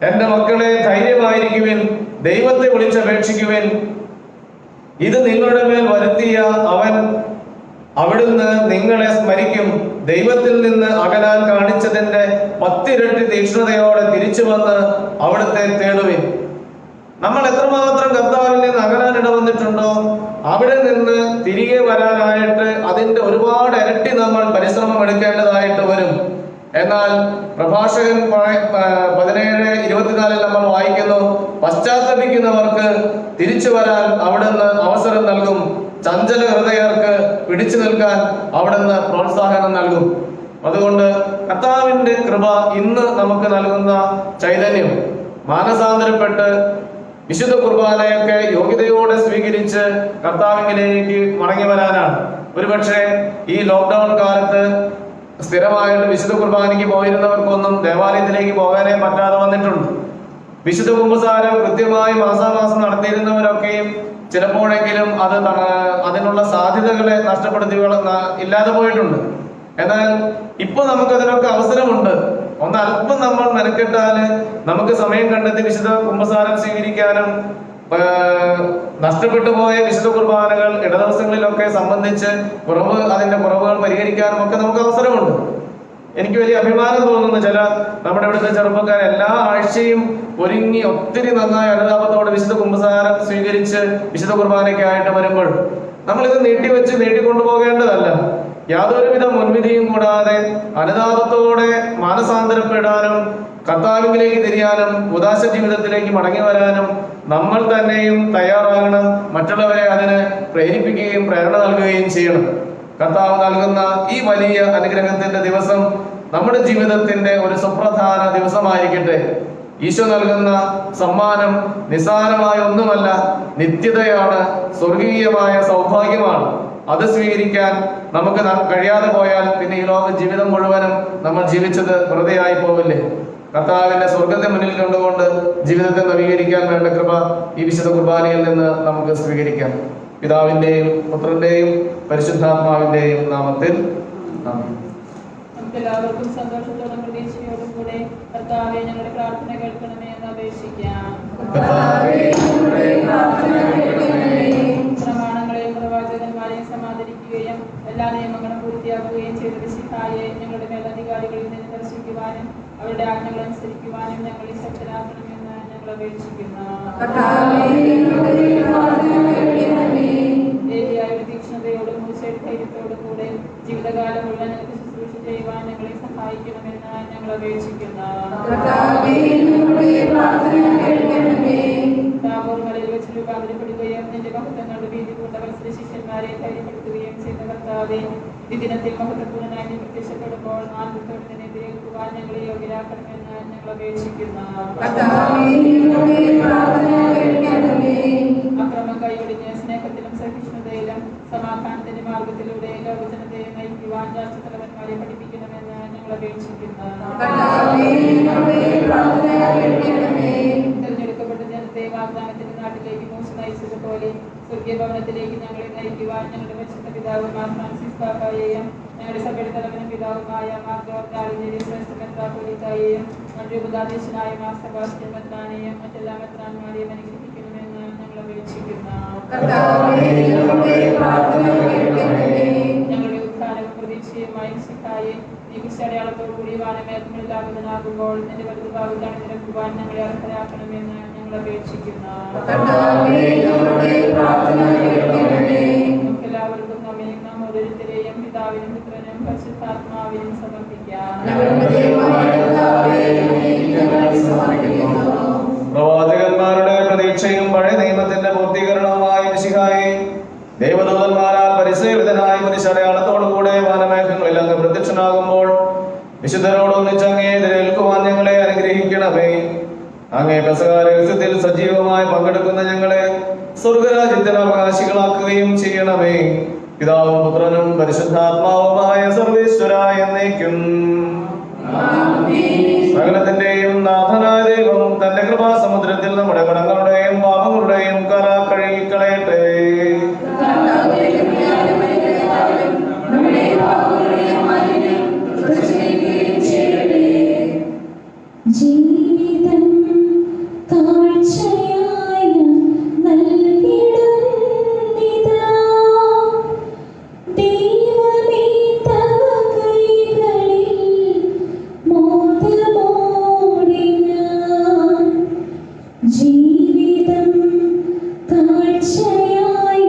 എന്റെ മക്കളെ, ധൈര്യമായിരിക്കുവിൻ, ദൈവത്തെ വിളിച്ചപേക്ഷിക്കുവിൻ. ഇത് നിങ്ങളുടെ മേൽ വരുത്തിയ അവൻ അവിടുന്ന് നിങ്ങളെ സ്മരിക്കും. ദൈവത്തിൽ നിന്ന് അകലാൻ കാണിച്ചതിന്റെ 10 ഇരട്ടി തീക്ഷ്ണതയോടെ തിരിച്ചു വന്ന് അവിടുത്തെ തേടുവിൻ. നമ്മൾ എത്രമാത്രം കർത്താവിൽ അവിടെ നിന്ന് തിരികെ വരാനായിട്ട് അതിന്റെ ഒരുപാട് ഇരട്ടി നമ്മൾ പരിശ്രമം എടുക്കേണ്ടതായിട്ട് വരും. എന്നാൽ പ്രഭാഷകൻ 17:24 നമ്മൾ വായിക്കുന്നു, പശ്ചാത്തപിക്കുന്നവർക്ക് തിരിച്ചു വരാൻ അവിടുന്ന് അവസരം നൽകും, ചഞ്ചല ഹൃദയർക്ക് പിടിച്ചു നിൽക്കാൻ അവിടുന്ന് പ്രോത്സാഹനം നൽകും. അതുകൊണ്ട് കർത്താവിന്റെ കൃപ ഇന്ന് നമുക്ക് നൽകുന്ന ചൈതന്യം മാനസാന്തരപ്പെട്ട് വിശുദ്ധ കുർബാനയൊക്കെ യോഗ്യതയോടെ സ്വീകരിച്ച് കർത്താവിലേക്ക് മടങ്ങി വരാനാണ്. ഒരുപക്ഷെ ഈ ലോക്ക്ഡൌൺ കാലത്ത് സ്ഥിരമായിട്ട് വിശുദ്ധ കുർബാനയ്ക്ക് പോയിരുന്നവർക്കൊന്നും ദേവാലയത്തിലേക്ക് പോകാനേ പറ്റാതെ വന്നിട്ടുണ്ട്. വിശുദ്ധ കുമ്പസാരം കൃത്യമായി മാസാമാസം നടത്തിയിരുന്നവരൊക്കെയും ചിലപ്പോഴെങ്കിലും അതിനുള്ള സാധ്യതകളെ നഷ്ടപ്പെടുത്തി ഇല്ലാതെ പോയിട്ടുണ്ട്. എന്നാൽ ഇപ്പൊ നമുക്കതിനൊക്കെ അവസരമുണ്ട്. ഒന്ന് അല്പം നമ്മൾ മെനക്കെട്ടാല് നമുക്ക് സമയം കണ്ടെത്തി വിശുദ്ധ കുമ്പസാരം സ്വീകരിക്കാനും നഷ്ടപ്പെട്ടു പോയ വിശുദ്ധ കുർബാനകൾ ഇടദിവസങ്ങളിലൊക്കെ സംബന്ധിച്ച് അതിന്റെ കുറവുകൾ പരിഹരിക്കാനും ഒക്കെ നമുക്ക് അവസരമുണ്ട്. എനിക്ക് വലിയ അഭിമാനം തോന്നുന്നു, നമ്മുടെ ഇവിടുത്തെ ചെറുപ്പക്കാർ എല്ലാ ആഴ്ചയും ഒരുങ്ങി ഒത്തിരി നന്നായി അനുതാപത്തോടെ വിശുദ്ധ കുമ്പസാരം സ്വീകരിച്ച് വിശുദ്ധ കുർബാനയ്ക്കായിട്ട് വരുമ്പോൾ നമ്മളിത് നീട്ടിക്കൊണ്ടുപോകേണ്ടതല്ല. യാതൊരുവിധ മുൻവിധിയും കൂടാതെ അനുതാപത്തോടെ മാനസാന്തരപ്പെടാനും കർത്താവിലേക്ക് തിരിയാനും ഉദാസ ജീവിതത്തിലേക്ക് മടങ്ങി വരാനും നമ്മൾ തന്നെയും തയ്യാറാകണം. മറ്റുള്ളവരെ അതിന് പ്രേരിപ്പിക്കുകയും പ്രേരണ നൽകുകയും ചെയ്യണം. കർത്താവ് നൽകുന്ന ഈ വലിയ അനുഗ്രഹത്തിന്റെ ദിവസം നമ്മുടെ ജീവിതത്തിന്റെ ഒരു സുപ്രധാന ദിവസമായിരിക്കട്ടെ. ഈശോ നൽകുന്ന സമ്മാനം നിസ്സാരമായ ഒന്നുമല്ല, നിത്യതയാണ്, സ്വർഗീയമായ സൗഭാഗ്യമാണ്. അത് സ്വീകരിക്കാൻ നമുക്ക് കഴിയാതെ പോയാൽ പിന്നെ ഈ ലോക ജീവിതം മുഴുവനും നമ്മൾ ജീവിച്ചത് വെറുതെയായി പോവില്ലേ? കർത്താവിന്റെ സ്വർഗത്തെ മുന്നിൽ കണ്ടുകൊണ്ട് ജീവിതത്തെ നവീകരിക്കാൻ വേണ്ട കൃപ ഈ വിശുദ്ധ കുർബാനയിൽ നിന്ന് നമുക്ക് സ്വീകരിക്കാം. പിതാവിന്റെയും പുത്രന്റെയും പരിശുദ്ധാത്മാവിന്റെയും നാമത്തിൽ ആമേൻ. എല്ലാവർക്കും സന്തോഷത്തോടും പ്രതീക്ഷയോടും കൂടെ കർത്താവേ ഞങ്ങളുടെ പ്രാർത്ഥന കേൾക്കണമേ എന്ന് അപേക്ഷിക്കാം. പ്രമാണങ്ങളെയും പ്രവാചകന്മാരെയും സമാദരിക്കുകയും എല്ലാ നിയമങ്ങളും പൂർത്തിയാക്കുകയും ചെയ്ത മിശിഹായെ ഞങ്ങളുടെ മേലധികാരികളിൽ നിന്ന് ദർശിക്കുവാനും അവരുടെ ആജ്ഞകൾ അനുസരിക്കുവാനും ഞങ്ങളെ ശക്തരാക്കണമെന്ന് ഞങ്ങൾ അപേക്ഷിക്കുന്നു. ദേവിയായ തീക്ഷ്ണതയോടും ധൈര്യത്തോടും കൂടെ ജീവിതകാലം മുഴുവൻ ഞങ്ങൾക്ക് ശുശ്രൂഷ ചെയ്യുവാൻ ഞങ്ങളെ സഹായിക്കണമെന്ന് ഞങ്ങൾ അപേക്ഷിക്കുന്നു. താബോർ മലയിൽ വെച്ച് രൂപാന്തരപ്പെടുകയും നിന്റെ മഹത്വങ്ങളുടെ ഭീതി പൂണ്ട വത്സര ശിഷ്യന്മാരെ ധൈര്യപ്പെടുത്തുകയും ചെയ്ത കർത്താവേ, ഈ ദിനത്തിൽ മഹത്വപൂർണ്ണനായി പ്രത്യക്ഷപ്പെടുമ്പോൾ ആത്മത്തോട് തന്നെ എതിരേൽക്കുവാൻ ഞങ്ങളെ യോഗ്യരാക്കണമെന്ന് ഞങ്ങൾ അപേക്ഷിക്കുന്നു. അക്രമം കൈയൊടിഞ്ഞ് സ്നേഹത്തിലും സഹിഷ്ണുതയിലും സമാധാനത്തിന്റെ മാർഗത്തിലൂടെ ലോകജനതയെ നയിക്കുവാൻ രാഷ്ട്രതലവന്മാരെ പഠിപ്പിക്കണമെന്ന് ഞങ്ങൾ അപേക്ഷിക്കുന്നു. തിരഞ്ഞെടുക്കപ്പെട്ട ജനത്തെ വാഗ്ദാനത്തിന്റെ നാട്ടിലേക്ക് മോശം നയിച്ചതുപോലെ സ്വർഗീയ ഭവനത്തിലേക്ക് ഞങ്ങളെ നയിക്കുവാൻ ഞങ്ങളുടെ പരിശുദ്ധ പിതാവ് മാർ ഫ്രാൻസിസ് പാപ്പായെയും ഞങ്ങളുടെ സഭയുടെ തലവനും പിതാവുമായ മാർ ജോർജ് ആളിന്റെ ശ്രേഷ്ഠ മെത്രാപ്പൊലീത്തായെയും നമ്മുടെ ഉപദേശനായ മാർ സെബാസ്റ്റ്യൻ മെത്രാനെയും മറ്റെല്ലാ മെത്രാന്മാരെയും അനുഗ്രഹിക്കണമെന്ന് ഞങ്ങൾ അപേക്ഷിക്കുന്നു. ഞങ്ങളുടെ ഉത്ഥാനവും പ്രതീക്ഷയുമായി ശിഖായെ നികുശടയാളത്തോടുകൂടി വാനമേൽമുകളിലാകുന്നതാകുമ്പോൾ നിന്റെ വലുതുഭാഗത്താണ് നിരക്കുവാൻ ഞങ്ങളെ അർഹരാക്കണമെന്ന് ഞങ്ങൾ അപേക്ഷിക്കുന്നു. നമുക്കെല്ലാവർക്കും നാം ഓരോരുത്തരെയും പിതാവിനും പുത്രനും പരിശുദ്ധാത്മാവിനും സമർപ്പിക്കാം. പ്രവാചകന്മാരുടെ പ്രതീക്ഷയും പഴയ നിയമത്തിന്റെ പൂർത്തീകരണവുമായി മിശിഹായെ ദേവദൂതന്മാരാൽ പരിസേവിതനായി കുരിശടയാളത്തോടുകൂടെ വാനമേഘങ്ങളിൽ അങ്ങ് പ്രത്യക്ഷനാകുമ്പോൾ വിശുദ്ധരോടൊന്നിച്ച് അങ്ങേ എതിരേൽക്കുവാൻ ഞങ്ങളെ അനുഗ്രഹിക്കണമേ. അങ്ങേ പെസഹ രഹസ്യത്തിൽ സജീവമായി പങ്കെടുക്കുന്ന ഞങ്ങളെ സ്വർഗരാജ്യത്തിന് അവകാശികളാക്കുകയും ചെയ്യണമേ. പിതാവും പുത്രനും പരിശുദ്ധാത്മാവുമായ സർവേശ്വരായ എന്നേക്കും സകലത്തിന്റെയും നാഥനായ ദൈവം തന്റെ കൃപാസമുദ്രത്തിൽ നമ്മുടെ കടങ്ങളുടെയും പാപങ്ങളുടെയും കര കഴുകിക്കളയട്ടെ. ജീവിതം കാഴ്ചയായി നൽകിടുന്നിതാ ദൈവമേ തവ കൈകളിൽ മോദമോടെ ഞാൻ. ജീവിതം കാഴ്ചയായി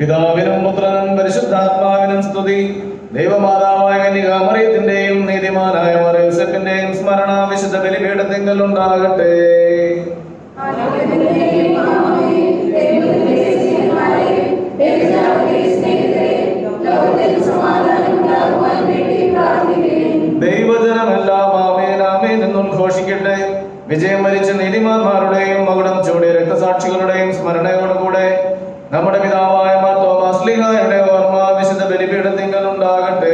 പിതാവിനും പുത്രനും പരിശുദ്ധാത്മാവിനും സ്തുതി. ദൈവമാതാവായ കന്യകാമറിയത്തിന്റെയും നീതിമാനായ മറിയൂസേപ്പിന്റെയും സ്മരണ വിശുദ്ധ ബലിപീഠത്തിങ്കൽ ഉണ്ടാകട്ടെ. ദൈവജനമെല്ലാം ആമേൻ ആമേൻ എന്നുദ്ഘോഷിക്കട്ടെ. വിജയം വരിച്ച നീതിമാന്മാരുടെയും മകുടം ചൂടിയ രക്തസാക്ഷികളുടെയും സ്മരണയോടുകൂടെ നമ്മുടെ പിതാവായ മാർ തോമാസ് ശ്ലീഹായുടെ ഓർമ്മ വിശുദ്ധ ബലിപീഠത്തിങ്കൽ ഉണ്ടാകട്ടെ.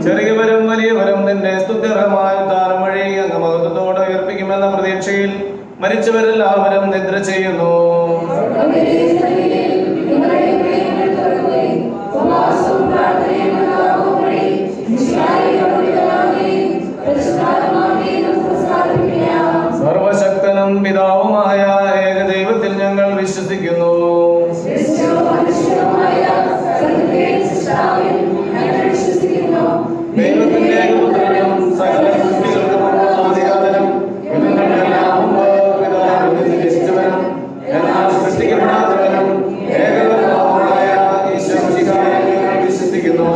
ചെറിയവരും വലിയവരും നിന്റെ സ്തുത്യർഹമായ ദാനം വഴി അങ്ങ് മഹത്വത്തോടെ ഉയർപ്പിക്കുമെന്ന പ്രതീക്ഷയിൽ മരിച്ചവരെല്ലാവരും നിദ്ര ചെയ്യുന്നു. സർവശക്തനും പിതാവുമായ ഏകദൈവത്തിൽ ഞങ്ങൾ വിശ്വസിക്കുന്നു. ദൈവത്തിന്റെ ഏകപുത്രനും സകല സൃഷ്ടികൾക്കും ആദിജാതനും യുഗങ്ങളെല്ലാം മുമ്പ് പിതാവിൽ ജനിച്ചവനും എന്നാൽ സൃഷ്ടിക്കപ്പെടാത്തവനും ഏകദൈവമായ ഈശോമിശിഹായിൽ ഞങ്ങൾ വിശ്വസിക്കുന്നു.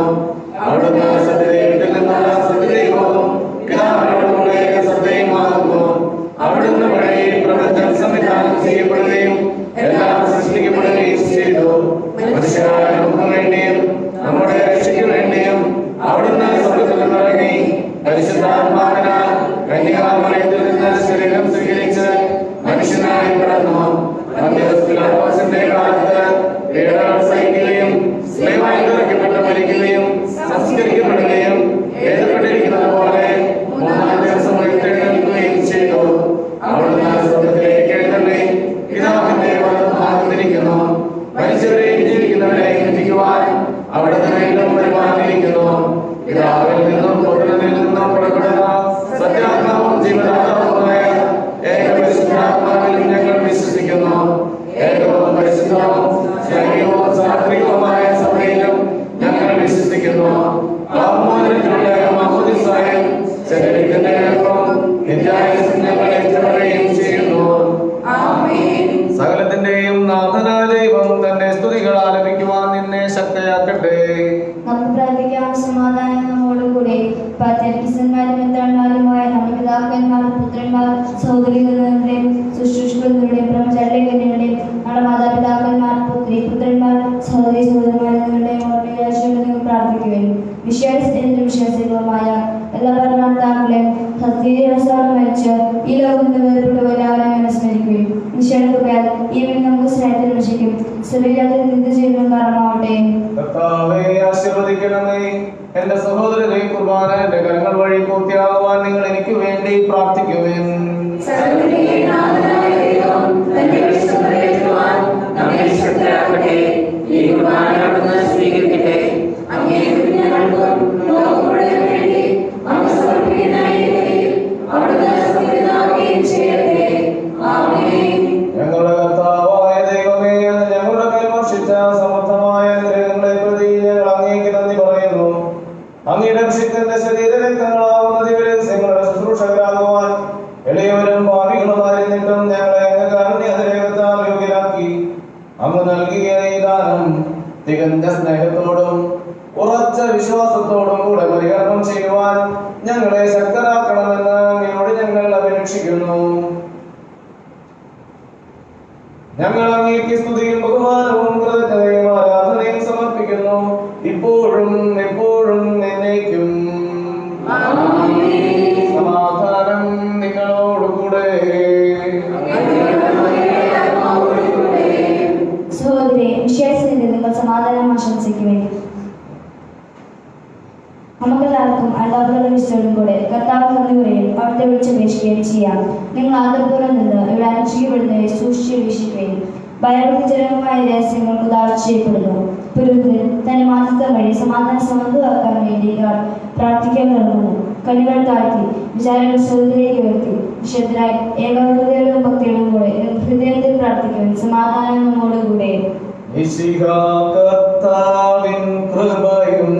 അവിടുന്ന് സത്യദൈവത്തിൽ നിന്നുള്ള സത്യദൈവവും പിതാവിനോടുകൂടെ സത്യമാകുന്നു. അവിടുന്ന് വഴി പ്രപഞ്ചം സംവിധാനം ചെയ്യപ്പെടുകയും എല്ലാം സൃഷ്ടിക്കപ്പെടുകയും ചെയ്തു. മനുഷ്യരായ നമുക്ക് വേണ്ടിയും നമ്മുടെ രക്ഷയ്ക്ക് വേണ്ടിയും അവിടുന്ന് സ്വർഗ്ഗത്തിൽ നിന്നിറങ്ങി പരിശുദ്ധാത്മാവിനാൽ കന്യകാമറിയത്തിൽ നിന്ന് ശരീരം സ്വീകരിച്ച് മനുഷ്യനായി പിറന്നു. മധ്യസ്ഥിലാസിന്റെ കാലത്ത് പീഡകൾ സഹിക്കുകയും സ്ലേവായി ഇറക്കപ്പെട്ട് മരിക്കുകയും സംസ്കരിക്കപ്പെടുകയും എഴുതപ്പെട്ടിരിക്കുന്നത് പോലെ മൂന്നാം ദിവസം ഉയർത്തെഴുന്നേൽക്കുകയും ചെയ്തു. അവിടുന്ന് സ്വർഗ്ഗത്തിലേക്ക് എഴുന്നള്ളി പിതാവിന്റെ വലത്തുഭാഗത്തിരിക്കുന്നു. മരിച്ചവരെയും ജീവിക്കുന്നവരെയും വിധിക്കുവാൻ അവിടുന്ന് വീണ്ടും വരുവാനിരിക്കുന്നു. പിതാവിൽ നിന്നും പുത്രനിൽ നിന്നും പുറപ്പെടുന്ന സത്യാത്മാവും ജീവനാത്മാവുമായ ഏകപരിശുദ്ധാത്മാവിലും ഞങ്ങൾ വിശ്വസിക്കുന്നു. ഏകവും പരിശുദ്ധവും സ്നേഹവും സാത്വികവുമായ സഭയിലും ഞങ്ങൾ വിശ്വസിക്കുന്നു. ആത്മാവിനുള്ള മാമോദിസായും ശരീരത്തിന്റെ ഏകവും നിത്യായുസ്സും ഞങ്ങൾ ഏറ്റുപറയുകയും ചെയ്യുന്നു. സകലത്തിന്റെയും നാഥനായ ദൈവം തന്റെ സ്തുതികൾ ആലപിക്കുവാൻ നിന്നെ ശക്തയാക്കട്ടെ. നമുക്ക് പ്രാർത്ഥിക്കാം. സമാധാനം നമ്മോടുകൂടെ. പാത്രിയർക്കീസന്മാരും മെത്രാന്മാരുമായ നമ്മുടെ പിതാക്കന്മാർ, പുത്രന്മാർ, സഹോദരികളുടെയും ശുശ്രൂഷകളുടെയും ബ്രഹ്മചാരികളുടെയും നമ്മുടെ മാതാപിതാക്കന്മാർ, പുത്രന്മാർ, സഹോദരി സഹോദരന്മാരുടെയും ഓർമ്മയാശയോടെ പ്രാർത്ഥിക്കുകയും വിശ്വാസികളുമായ എല്ലാ ഭരണാർത്ഥാക്കളെയും സത്യവസാനം മരിച്ച് ഈ ലോകത്ത് വേർപെട്ടു എല്ലാവരെയും അനുസ്മരിക്കുകയും നിശ്ചയപ്പെടുകയാൽ ഈ നമുക്ക് സ്നേഹത്തിൽ രക്ഷിക്കും. ശരീരത്തിൽ നിന്ദ ചെയ്യുന്ന കാരണമാവട്ടെ. കർത്താവേ, ആശീർവദിക്കണമേ. എന്റെ സഹോദരരെ, കുർബാന എന്റെ കരങ്ങൾ വഴി പൂർത്തിയാകുവാൻ നിങ്ങൾ എനിക്ക് വേണ്ടി പ്രാർത്ഥിക്കുവേൻ. സ്വീകരിക്കട്ടെ. ഞങ്ങളുടെ കർത്താവായ ദൈവമേ, അങ്ങ് ഞങ്ങളുടെ മേൽ വർഷിച്ച സമർത്ഥമായ അനുഗ്രഹങ്ങളെ പ്രതി ഞങ്ങൾ അങ്ങേക്ക് നന്ദി പറയുന്നു. അങ്ങയുടെ അഭിഷിക്തന്റെ ശരീരരക്തങ്ങളാവുന്ന ദിവ്യരഹസ്യങ്ങളുടെ ശുശ്രൂഷകരാകുവാൻ എളിയവരും ഭാവികളുമായിരുന്നിട്ടും ഞങ്ങളെ അങ്ങ് കാരുണ്യരേഖത്താൽ യോഗ്യരാക്കി. അങ്ങ് നൽകിയ ഈ ദാനം തികഞ്ഞ സ്നേഹത്തോടും ഉറച്ച വിശ്വാസത്തോടും കൂടെ പരികരണം ചെയ്യുവാൻ ഞങ്ങളെ ശക്തരാക്കണമെന്ന് അങ്ങയോട് ഞങ്ങൾ അപേക്ഷിക്കുന്നു. ഞങ്ങൾ അങ്ങേക്ക് സ്തുതിയും ബഹുമാനവും കൃതജ്ഞതയും ആരാധനയും സമർപ്പിക്കുന്നു, ഇപ്പോഴും എപ്പോഴും എന്നേക്കും. സമാധാനം നിങ്ങളോടുകൂടെ. സഹോദരി, വിശ്വാസത്തിന്റെ നിങ്ങൾ സമാധാനം ആശംസിക്കുവേൻ. നമുക്കെല്ലാവർക്കും അല്ലാതെ വിശ്വസും കൂടെ കർത്താവ് നന്ദി പറയും, അവിടുത്തെ വിളിച്ചപേക്ഷിക്കുകയും ചെയ്യാം. നിങ്ങൾ ആദരപൂർവ്വം നിന്ന് ഇവിടെ അനുഷ്ഠിക്കപ്പെടുന്നവരെ സൂക്ഷിച്ച് വീക്ഷിക്കുകയും ഭയഭക്തിജനകമായ രഹസ്യങ്ങൾക്ക് താഴ്ച ചെയ്യപ്പെടുന്നു. പുരോഹിതൻ തന്റെ മാതൃത്വം വഴി സമാധാനം സമൃദ്ധമാക്കാൻ വേണ്ടി പ്രാർത്ഥിക്കാൻ തുടങ്ങുന്നു. കണ്ണുകൾ താഴ്ത്തി വിചാരങ്ങൾ സ്രോതത്തിലേക്ക് ഉയർത്തി വിശുദ്ധരായി ഏകാഗ്രതയോടും ഭക്തിയോടും കൂടെ ഹൃദയത്തിൽ പ്രാർത്ഥിക്കുവാൻ സമാധാനം നമ്മോടുകൂടെ. കർത്താവിൻ കൃപയും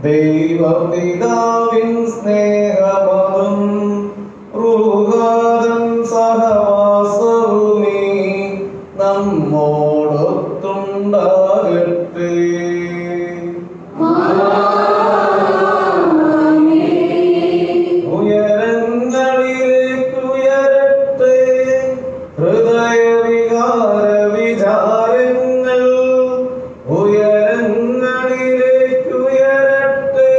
ദൈവപിതാവിൻ സ്നേഹമതും റൂഹാദൻ സഹവാസവുമീ നമ്മോടൊത്തുണ്ടാകട്ടെ. ഉയരങ്ങളിലേക്കുയരട്ടെ ഹൃദയവികാര വിചാരങ്ങൾ. ഉയരങ്ങളിലേക്കുയരട്ടെ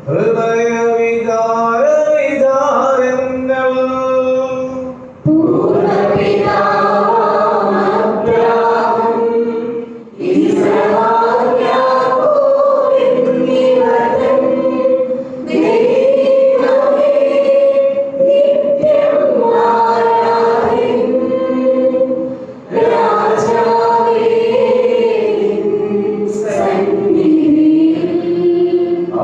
ഹൃദയവികാര വിചാരങ്ങൾ.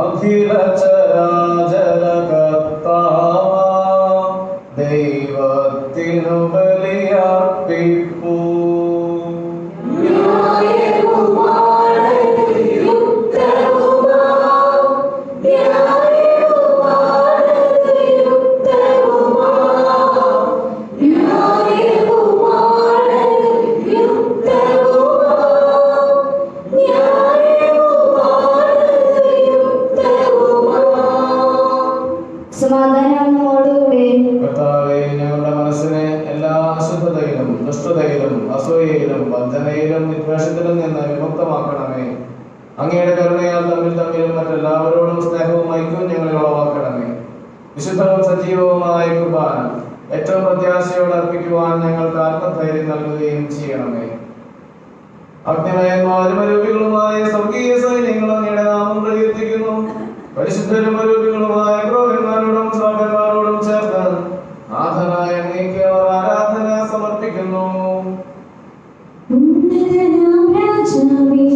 അഖില ചരാചര കർത്താവാം ദൈവത്തിനു ബലിയർപ്പിപ്പൂ. സമാധാനമോടുകൂടെ കർത്താവേ, ഞങ്ങളുടെ മനസ്സിനെ എല്ലാ അശുദ്ധതയിലും ദുഷ്ടതയിലും അസൂയയിലും വഞ്ചനയിലും വിദ്വേഷത്തിലും നിന്ന് വിമുക്തമാക്കണമേ. അങ്ങയുടെ കരുണയാൽ തമ്മിലും മറ്റെല്ലാവരോടും സ്നേഹവും ഐക്യവും ഞങ്ങളിൽ ഉളവാക്കണമേ. വിശുദ്ധവും സജീവവുമായ കുർബാന ഏറ്റവും പ്രത്യാശയോടെ അർപ്പിക്കുവാൻ ഞങ്ങൾക്ക് ആത്മധൈര്യം നൽകുകയും ചെയ്യണമേ. അഗ്നിമയന്മാരും അരൂപികളുമായ സ്വർഗീയ സൈന്യങ്ങൾ അങ്ങയുടെ നാമം പ്രകീർത്തിക്കുന്നു. പരിശുദ്ധരും അരൂപികളുമായ പ്രഭുക്കന്മാരോടും ശ്രാവന്മാരോടും ചേർന്ന് നാഥനായ അങ്ങേക്ക് അവർ ആരാധന സമർപ്പിക്കുന്നു. ഉന്നതനാം രാജാവേ,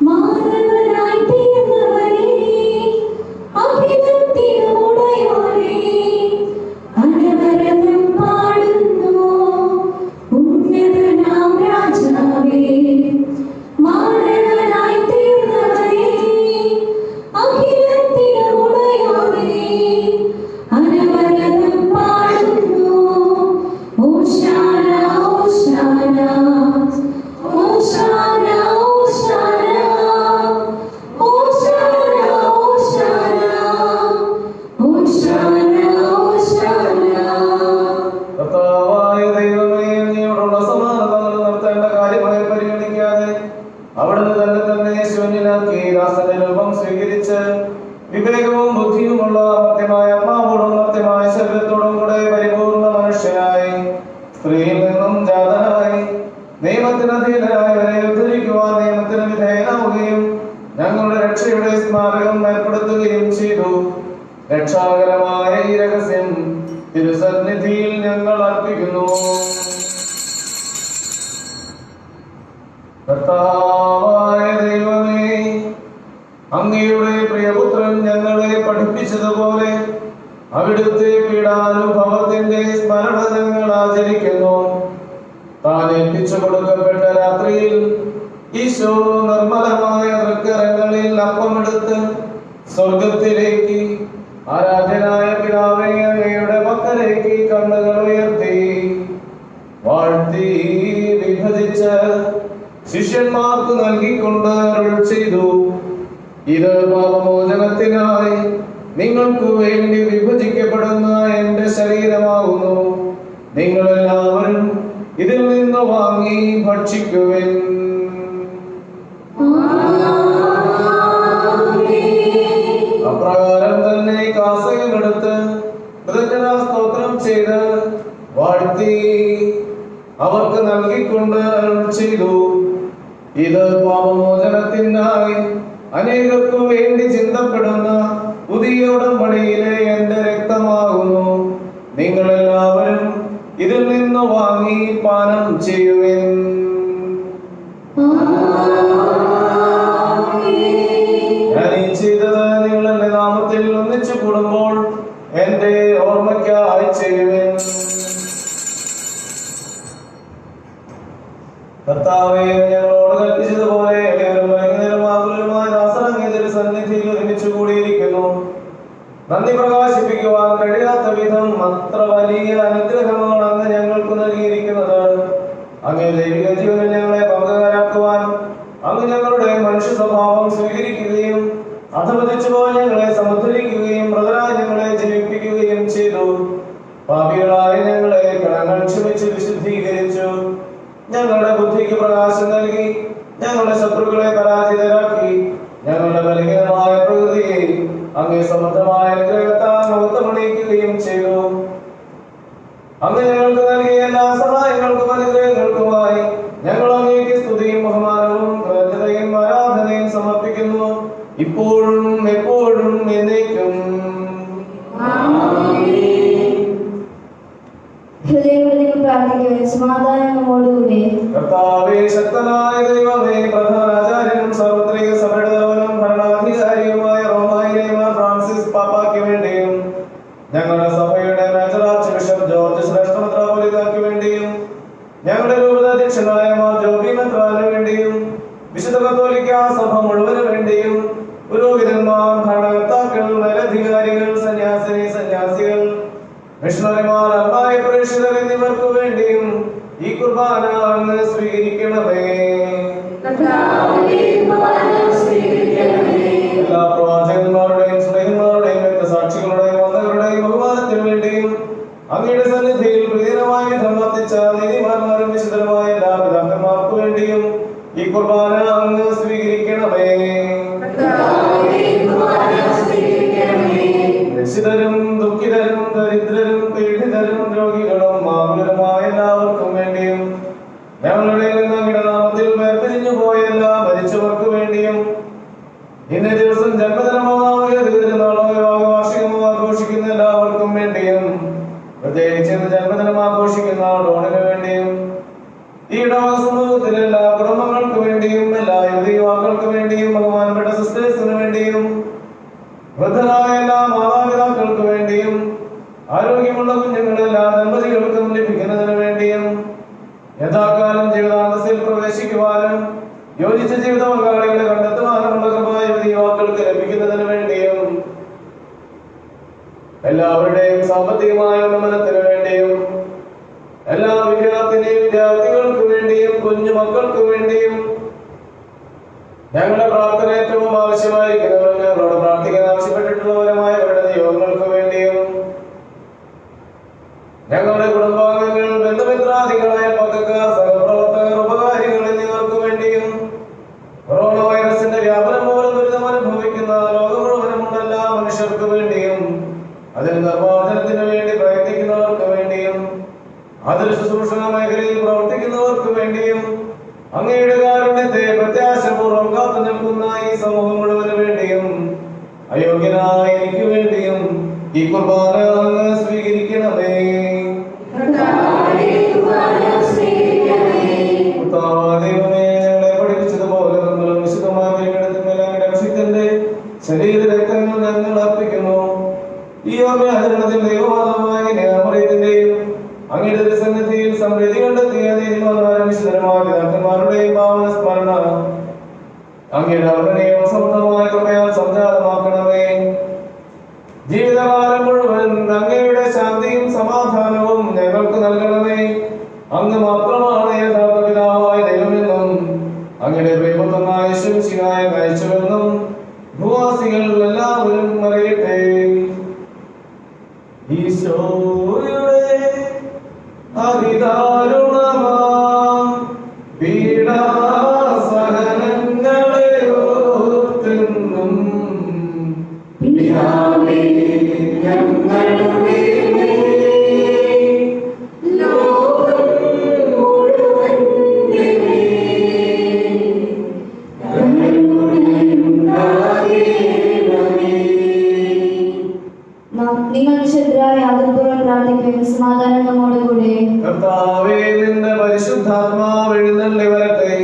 മാനവനായി തീർന്നവനേ, അഖിലത്തിനുടയോനേ, അനവരതം പാടുന്നു. ഉന്നതനാം രാജാവേ, മാനവനായി തീർന്നവനേ, അഖിലത്തിനുടയോനേ, അനവരതം പാടുന്നു. ഓശാന ഓശാന ഓശാന ഓശാന ഓശാന ഓശാന ഓശാന. കർത്താവായ ദൈവമേ, അങ്ങയോടുള്ള സമാനത നിലനിർത്തേണ്ട കാര്യമായി പരിഗണിക്കാതെ അവിടുന്ന് തന്നെ ശൂന്യനാക്കി ദാസന്റെ രൂപം സ്വീകരിച്ച് വിവേകവും ബുദ്ധിയുമുള്ള മർത്യമായ ആത്മാവോടും മർത്യമായ ശരീരത്തോടും കൂടെ പരിപൂർണ മനുഷ്യനായി സ്ത്രീയിൽ നിന്നും ജാതനായി നിയമത്തിന് അധീനരായവരെ ഉദ്ധരിക്കുവാൻ നിയമത്തിന് വിധേയനാവുകയും ഞങ്ങളുടെ രക്ഷയുടെ സ്മാരകം ഏർപ്പെടുത്തുകയും ചെയ്തു. രക്ഷാകരമായ ഈ രഹസ്യം തിരുസന്നിധിയിൽ ഞങ്ങൾ അർപ്പിക്കുന്നു. കർത്താവായ ദൈവമേ, അങ്ങയുടെ പ്രിയപുത്രൻ ഞങ്ങളെ പഠിപ്പിച്ചതുപോലെ അവിടുത്തെ പീഡാനുഭവത്തിന്റെ സ്മരണ ഞങ്ങൾ ആചരിക്കുന്നു. താൻ ഏൽപ്പിച്ചു കൊടുക്കപ്പെട്ട രാത്രിയിൽ ഈശോ നിർമ്മലമായ തൃക്കരങ്ങളിൽ അപ്പമെടുത്ത് സ്വർഗത്തിലേക്ക് ആരാധ്യനായ പിതാവേ അങ്ങയുടെ പക്കലേക്ക് കണ്ണുകൾ ഉയർത്തി വാഴ്ത്തി വിഭജിച്ച് ശിഷ്യന്മാർക്ക് നൽകിക്കൊണ്ട് അരുൾ ചെയ്തു: ഇത് പാപമോചനത്തിനായി നിങ്ങൾക്ക് വേണ്ടി വിഭജിക്കപ്പെടുന്ന എന്റെ ശരീരമാകുന്നു. നിങ്ങളെല്ലാവരും ഇതിൽ നിന്ന് വാങ്ങി ഭക്ഷിക്കുവിൻ. അപ്രകാരം തന്നെ കാസയുമെടുത്ത് കൃതജ്ഞതാ സ്തോത്രം ചെയ്ത് വാഴ്ത്തി അവർക്ക് നൽകിക്കൊണ്ട് അരുൾ ചെയ്തു: ഇത് പാപമോചനത്തിനായി അനേകർക്കു വേണ്ടി ചിന്തപ്പെടുന്ന പുതിയ ഉടമ്പടിയിലെ എന്റെ രക്തമാകുന്നു. നിങ്ങളെല്ലാവരും ഇതിൽ നിന്ന് വാങ്ങി പാനം ചെയ്യുവിൻ. ഞാൻ ഈ ചെയ്തത് നിങ്ങൾ എന്റെ നാമത്തിൽ ഒന്നിച്ചു കൂടുമ്പോൾ എന്റെ ഓർമ്മയ്ക്കായി ചെയ്യുവിൻ. കർത്താവേ, ഞങ്ങളോട് കൽപ്പിച്ചതുപോലെ സന്നിധിയിൽ ഒരുമിച്ച് കൂടിയിരിക്കുന്നു. നന്ദി പ്രകാശിപ്പിക്കുവാൻ കഴിയാത്ത വിധം അത്ര വലിയ അനുഗ്രഹമാണ് അങ്ങ് ഞങ്ങൾക്ക് നൽകിയിരിക്കുന്നത്. അങ്ങേ ദൈവിക ജീവനിൽ ഞങ്ങളെ പങ്കുകാരാക്കുവാൻ അങ്ങ് ഞങ്ങളുടെ മനുഷ്യ സ്വഭാവം സ്വീകരിക്കുകയും അധപതിച്ചുപോയി ഞങ്ങളെ സമുദ്ധരിക്കുകയും മൃതരായി ഞങ്ങളെ ജീവിപ്പിക്കുകയും ചെയ്തു. പാപികളായ ഞങ്ങളെ കടങ്ങൾ ക്ഷമിച്ച് വിശുദ്ധീകരിച്ചു. ഞങ്ങളുടെ ബുദ്ധിക്ക് പ്രകാശം നൽകി ഞങ്ങളുടെ ശത്രുക്കളെ പരാജിതരാക്കി. ഞങ്ങളുടെ ബലഹീനമായ പ്രകൃതിയെ അങ്ങേ സമൃദ്ധമായ അനുഗ്രഹത്താൽ മുഖത്തമണിയിക്കുകയും ചെയ്തു. അങ്ങ് ഞങ്ങൾക്ക് നൽകിയ എല്ലാ സഹായങ്ങൾക്കും അനുഗ്രഹങ്ങൾക്കുമായി ഞങ്ങൾ അങ്ങേക്ക് സ്തുതിയും ബഹുമാനവും കൃതജ്ഞതയും ആരാധനയും സമർപ്പിക്കുന്നു, ഇപ്പോഴും എപ്പോഴും എന്നേക്കും. ഹൃദയങ്ങളിൽ പ്രാർത്ഥിക്കുവാൻ സമാധാനം നമ്മോടുകൂടെ. കർത്താവേ, ശക്തനായ ദൈവമേ, പ്രധാനാചാര്യനും സാർവത്രിക സഭയുടെ തലവനും ഭരണാധികാരിയുമായ റോമായിലെ മാർ ഫ്രാൻസിസ് പാപ്പായ്ക്ക് വേണ്ടിയും ഞങ്ങളുടെ സഭയുടെ മേജർ ആർച്ച് ബിഷപ്പ് ജോർജ് ശ്രേഷ്ഠ മെത്രാപ്പൊലീത്തായ്ക്ക് വേണ്ടിയും ഞങ്ങളുടെ രൂപതാധ്യക്ഷനായ മാർ ജോബി മെത്രാന് വേണ്ടിയും വിശുദ്ധ കത്തോലിക്ക സഭ മുഴുവന് വേണ്ടിയും പുരോഹിതന്മാർ, ഭരണകർത്താക്കൾ, മേലധികാരികൾ, സന്യാസികൾ, മിഷണറിമാർ, അൽമായ പ്രേക്ഷിതർ എന്നിവർക്ക് വേണ്ടിയും ഈ കുർബാന അങ്ങ് സ്വീകരിക്കണമേ. എല്ലാ പ്രവാചകന്മാരുടെയും സ്നേഹന്മാരുടെയും രക്തസാക്ഷികളുടെയും വന്നവരുടെയും ബഹുമാനത്തിനു വേണ്ടിയും അങ്ങയുടെ സന്നിധിയിൽ പ്രീതികരമായ വിധം വർത്തിച്ച നീതിമാന്മാരും വിശുദ്ധരുമായ എല്ലാ പിതാക്കന്മാർക്കു വേണ്ടിയും ഈ കുർബാന അങ്ങ് സ്വീകരിക്കണമേ. രക്ഷിതരും ദുഃഖിതരും ദരിദ്രരും പീഡിതരും രോഗികളും മാകുലരുമായ എല്ലാവർക്കും വേണ്ടിയും ഞങ്ങളുടെ നിന്ന് അങ്ങയുടെ നാമത്തിൽ വേർപിരിഞ്ഞു പോയ എല്ലാ മരിച്ചവർക്ക് വേണ്ടിയും ഇന്നേ ദിവസം ജന്മദിനമോ തിരുനാളോ വിവാഹവാർഷികമോ ആഘോഷിക്കുന്ന എല്ലാവർക്കും വേണ്ടിയും പ്രത്യേകിച്ച് ഇന്ന് ജന്മദിനം ആഘോഷിക്കുന്ന ഡോണിന് വേണ്ടിയും ഈ ഇടവക സമൂഹത്തിലെ എല്ലാ കുടുംബങ്ങൾക്ക് വേണ്ടിയും എല്ലാ യുവതിയുവാക്കൾക്ക് വേണ്ടിയും ബഹുമാനപ്പെട്ട സിസ്റ്റേഴ്സിന് വേണ്ടിയും വൃദ്ധരായ എല്ലാ മാതാപിതാക്കൾക്ക് വേണ്ടിയും ആരോഗ്യമുള്ള കുഞ്ഞുങ്ങളെ എല്ലാ ദമ്പതികൾക്കും ലഭിക്കുന്നതിന് വേണ്ടിയും യഥാകാലം ജീവിതാന്തസ്സിൽ പ്രവേശിക്കുവാനും യോജിച്ച ജീവിത പങ്കാളികളെ കണ്ടെത്തുവാനുമുള്ള കൃപ യുവതിയുവാക്കൾക്ക് ലഭിക്കുന്നതിന് വേണ്ടിയും എല്ലാവരുടെയും സാമ്പത്തികമായ ഉന്നമനത്തിന് വേണ്ടിയും എല്ലാ വിദ്യാർത്ഥികൾക്ക് വേണ്ടിയും കുഞ്ഞു മക്കൾക്ക് വേണ്ടിയും ഞങ്ങളുടെ പ്രാർത്ഥന ഏറ്റവും ആവശ്യമായിരിക്കുന്നവരും ഞങ്ങളോട് പ്രാർത്ഥിക്കാൻ ആവശ്യപ്പെട്ടിട്ടുള്ളവരുമായ അവരുടെ നിയോഗങ്ങൾക്ക് വേണ്ടിയും ഞങ്ങളുടെ കുടുംബാംഗങ്ങൾ, ബന്ധുമിത്രാദികളായ പക്കക്കാർ, സഹപ്രവർത്തകർ, ഉപകാരികൾ എന്നിവർക്ക് വേണ്ടിയും കൊറോണ വൈറസിന്റെ വ്യാപനം മൂലം ദുരിതം അനുഭവിക്കുന്ന ലോകം മുഴുവനുമുള്ള എല്ലാ മനുഷ്യർക്ക് വേണ്ടിയും അതിൽ നിർമ്മാർജ്ജനത്തിന് വേണ്ടി പ്രയത്നിക്കുന്നവർക്ക് വേണ്ടിയും അതിൽ ശുശ്രൂഷണ മേഖലയിൽ പ്രവർത്തിക്കുന്നവർക്ക് വേണ്ടിയും അങ്ങയുടെ കാരുണ്യത്തെ പ്രത്യാശപൂർവ്വം കാത്തു നിൽക്കുന്ന ഈ സമൂഹം മുഴുവന് വേണ്ടിയും അയോഗ്യനായ എനിക്ക് വേണ്ടിയും ഈ കുർബാന അങ്ങ് സ്വീകരിക്കണമേ. ദൈവമേ, ഞങ്ങളെ പഠിപ്പിച്ചതുപോലെ നമ്മളും വിശുദ്ധമായ ബലിപീഠത്തിന്മേൽ ശരീര രക്തങ്ങൾ ഞങ്ങൾ അർപ്പിക്കുന്നു. ഈ ഓർമ്മയാചരണത്തിൽ ദൈവമാതാവായ കന്യാമറിയത്തിന്റെയും അങ്ങയുടെ സന്നിധിയിൽ സമൃദ്ധി കണ്ടെത്തിയ നീതിമാന്മാരും വിശുദ്ധരുമായ പിതാക്കന്മാരുടെയും പാവന സ്മരണ അങ്ങയുടെ അവരുടെയും സമൃദ്ധമായ കൃപയാൽ സംജാതമാക്കണമേ. ജീവിതകാലം മുഴുവൻ അങ്ങയുടെ ശാന്തിയും സമാധാനവും ഞങ്ങൾക്ക് നൽകണമേ. അങ്ങ് മാത്രമാണ് യഥാർത്ഥ പിതാവായ ദൈവമെന്നും അങ്ങയുടെ പ്രിയപുത്രനായ യേശുമിശിഹായെ അയച്ചുവെന്നും ഭൂവാസികൾ എല്ലാവരും അറിയട്ടെ. ഈശോയുടെ അതിദാരുണമാം പീഡാസഹനങ്ങളെ ഓർത്തെന്നും പിതാവേ ഞങ്ങളുടെ ലോകം മുഴുവന്റെ നിങ്ങൾ വിശുദ്ധരായ ആദരപൂർവ്വം പ്രാർത്ഥിക്കുകയും സമാധാനം നമ്മോടുകൂടെ. കർത്താവേ, നിന്റെ പരിശുദ്ധാത്മാവ് എഴുന്നള്ളി വരട്ടെ.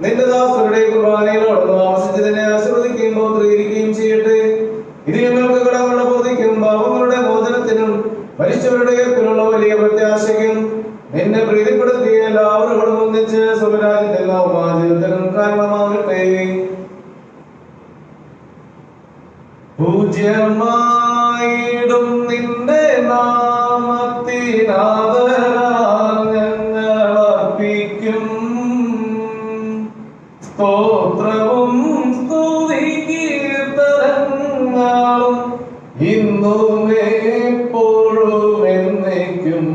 നിന്റെ ദാസരുടെ കുർബാനയിലോട് ആവശ്യത്തിനെ ആശീർവദിക്കുകയും പൗത്രീകരിക്കുകയും ചെയ്യട്ടെ. ഇത് ഞങ്ങൾക്ക് കടങ്ങളുടെ ബോധിക്കും പാപങ്ങളുടെ മോചനത്തിനും മരിച്ചവരുടെ ഉയർപ്പിലുള്ള വലിയ പ്രത്യാശയ്ക്കും നിന്നെ പ്രീതിപ്പെടുത്തിയ എല്ലാവരോടും ഒന്നിച്ച് സ്വരാജ്യത്തിൽ ജീവിതത്തിനും കാരണമാകട്ടെ. പൂജ്യമായ വീണ്ടും നിന്റെ നാമത്തിനാദരാൽ ഞങ്ങൾ അർപ്പിക്കും സ്തോത്രവും സ്തുതി കീർത്തനങ്ങളും ഇന്നും എപ്പോഴും എന്നേക്കും.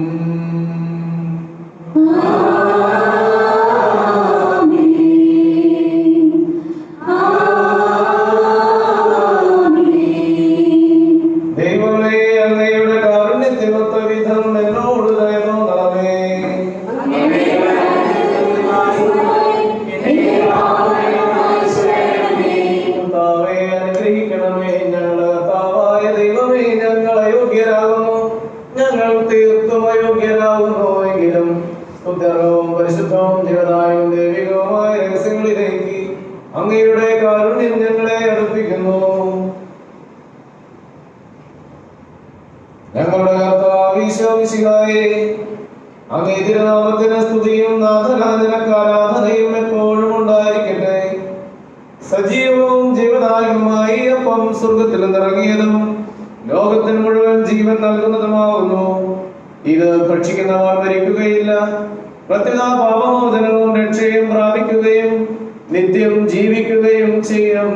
ദൈവമേ, അങ്ങയുടെ കാരുണ്യത്തിനൊത്ത വിധം എന്നോട് ദയ തോന്നണമേ. കർത്താവേ, അനുഗ്രഹിക്കണമേ. ഞങ്ങളുടെ കർത്താവായ ദൈവമേ, ഞങ്ങൾ അയോഗ്യരാകുന്നു, ഞങ്ങൾ തീർത്തും അയോഗ്യരാകുന്നു. എങ്കിലും സ്തുത്യർഹവും പരിശുദ്ധവും ജീവനായും ദൈവികവുമായ രഹസ്യങ്ങളിലേക്ക് അങ്ങയുടെ കാരുണ്യം ഞങ്ങളെ അടുപ്പിക്കുന്നു. ഞങ്ങളുടെ കർത്താവ് ഈശോ മിശിഹായേ, അങ്ങേ തിരുനാമത്തിന് സ്തുതിയും നാഥനാഥനക്കാരാധനയും എപ്പോഴും ഉണ്ടായിരിക്കട്ടെ. സജീവവും ജീവനായുമായി അപ്പം സ്വർഗത്തിൽ നിറങ്ങിയതും ലോകത്തിന് മുഴുവൻ ജീവൻ നൽകുന്നതുമാകുന്നു. ഇത് ഭക്ഷിക്കുന്നവർ മരിക്കുകയില്ല, പ്രത്യേക പാപമോചനവും രക്ഷയും പ്രാപിക്കുകയും നിത്യം ജീവിക്കുകയും ചെയ്യും.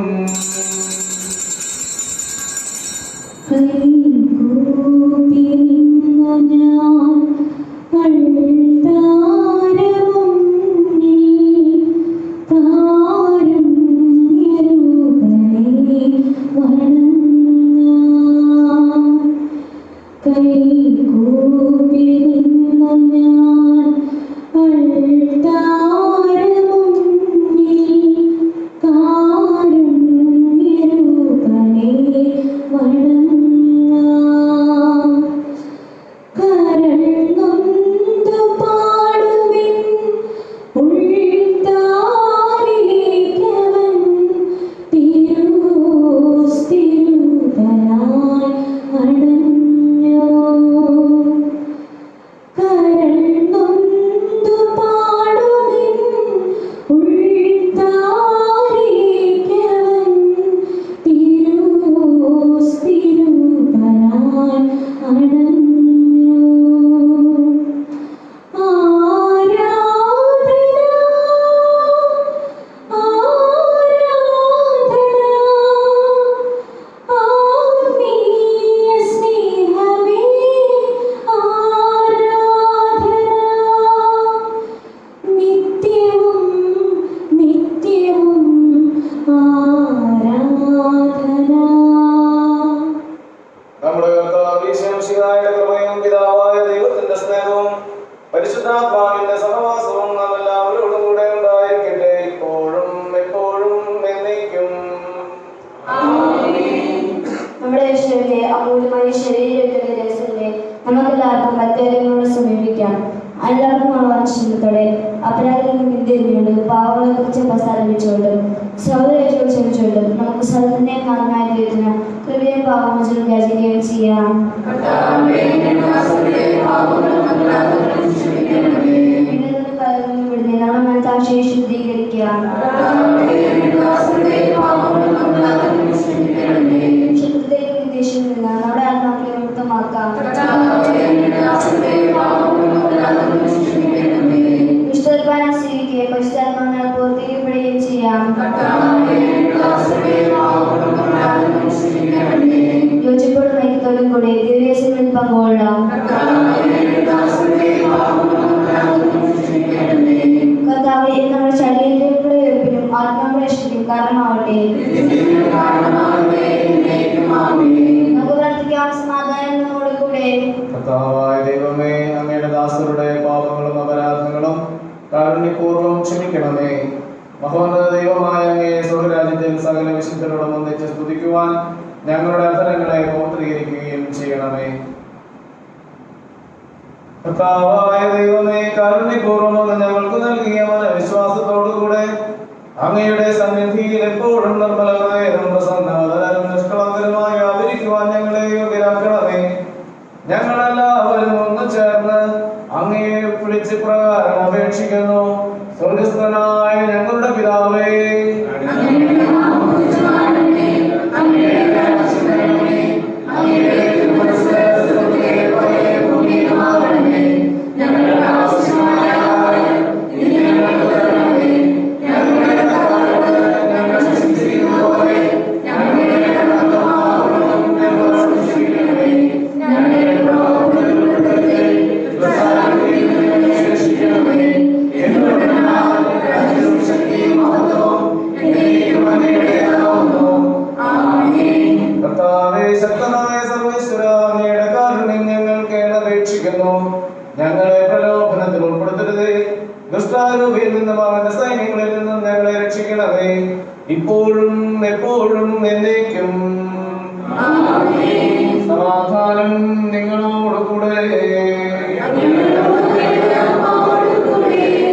നമ്മുടെ കർത്താവ് ഈശോ മിശിഹായുടെ കൃപയും പിതാവായ ദൈവത്തിന്റെ സ്നേഹവും പരിശുദ്ധാത്മാവിന്റെ സഹവാസവും നാം എല്ലാവരോടും കൂടെ ഉണ്ടായിരിക്കട്ടെ, ഇപ്പോഴും എപ്പോഴും എന്നേക്കും. നമ്മുടെ ഈശോയുടെ അമൂല്യമായ ശരീരത്തിന്റെ രഹസ്യത്തെ നമുക്കെല്ലാവർക്കും മറ്റേതെങ്കിലും സമീപിക്കാം. എല്ലാവർക്കും ആവാശത്തോടെ അപരാധങ്ങൾ പിന്തിരിഞ്ഞുകൊണ്ട് പാവങ്ങളെ കുറിച്ച് പ്രസാദിപ്പിച്ചുകൊണ്ടും സഹോദരങ്ങളെ ക്ഷമിച്ചുകൊണ്ടും നമുക്ക് സദത്തിന്റെ കാരണമായ ദൈവത്തിന് കൃപയും പാവമോചനം യാചിക്കുകയും ചെയ്യാം. നമ്മുടെ മനസാക്ഷിയെ ശുദ്ധീകരിക്കാം. ശത്രുതയിലും വിദ്വേഷത്തിൽ നിന്ന് നമ്മുടെ ആത്മാക്കളെ മുക്തമാക്കാം. വിശുദ്ധ സ്വീകരിക്കുകയും പരിശുദ്ധാത്മാവിനാൽ പൂർത്തീകരിക്കപ്പെടുകയും ചെയ്യാം. യോജിപ്പോടും ഐക്യത്തോടും കൂടി ദിവ്യരഹസ്യങ്ങളിൽ പങ്കുകൊള്ളാം. കർത്താവേ, നമ്മുടെ ശരീരത്തിലുള്ള ഉയർപ്പിനും ആത്മാക്കളുടെ രക്ഷയ്ക്കും കാരണമാവട്ടെ. നമുക്ക് പ്രാർത്ഥിക്കാം. സമാധാനം നമ്മോട് കൂടെ. കർത്താവായ ദൈവമേ, അങ്ങയുടെ ദാസരുടെ പാപങ്ങളും അപരാധങ്ങളും കാരുണ്യപൂർവ്വം ക്ഷമിക്കണമേ. മഹോന്നത ദൈവമായ അങ്ങയെ സ്വർഗ്ഗരാജ്യത്തിൽ സകല വിശുദ്ധരോടും ഒന്നിച്ച് സ്തുതിക്കുവാൻ ഞങ്ങളുടെ അധരങ്ങളെ പൂർത്തീകരിക്കുകയും ചെയ്യണമേ. കർത്താവായ ദൈവമേ, കാരുണ്യപൂർവ്വം അങ്ങ് ഞങ്ങൾക്ക് നൽകിയ മനവിശ്വാസത്തോടുകൂടെ അങ്ങയുടെ സന്നിധിയിൽ എപ്പോഴും നിർമ്മലമായ പ്രസന്നവതരും നിഷ്കളങ്കരുമായി ആദരിക്കുവാൻ ഞങ്ങളെ യോഗ്യരാക്കണമേ. ഞങ്ങളെല്ലാവരും ഒന്ന് ചേർന്ന് അങ്ങയെ വിളിച്ച് പ്രകാരം അപേക്ഷിക്കുന്നു. സ്വർഗസ്ഥനായ ഞങ്ങളുടെ പിതാവേ, അങ്ങയുടെ അപേക്ഷിക്കുന്നു. ഞങ്ങളെ പ്രലോഭനത്തിൽ ഉൾപ്പെടുത്തരുതേ, ദുഷ്ടാരൂപിയിൽ നിന്നും അവന്റെ സൈന്യങ്ങളിൽ നിന്നും ഞങ്ങളെ രക്ഷിക്കണമേ, ഇപ്പോഴും എപ്പോഴും എന്നേക്കും. സമാധാനം നിങ്ങളോട് കൂടെ.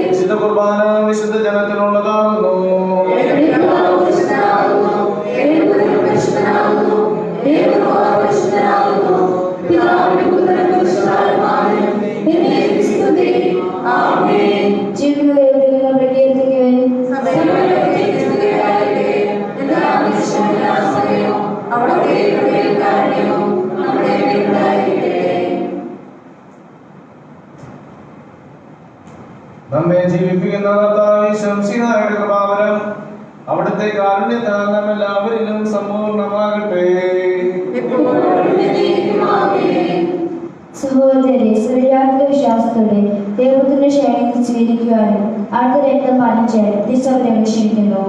വിശുദ്ധ കുർബാന വിശുദ്ധ ജനത്തിനുള്ളതാകുന്നു. നമ്മെ ജീവിപ്പിക്കുന്ന ശംസിഹായുടെ കൃപാവരം അവിടുത്തെ കാരുണ്യത്താൽ നാം എല്ലാവരിലും സമ്പൂർണ്ണമാകട്ടെ. സഹോദരരെ, സുരയാത്ര വിശ്വാസത്തോടെ ദൈവത്തിന്റെ ക്ഷേമത്തിൽ സ്വീകരിക്കുവാനും അടുത്ത രക്തം പാനം ചെയ്യാൻ തിരിച്ചവരെ ക്ഷണിക്കുന്നു.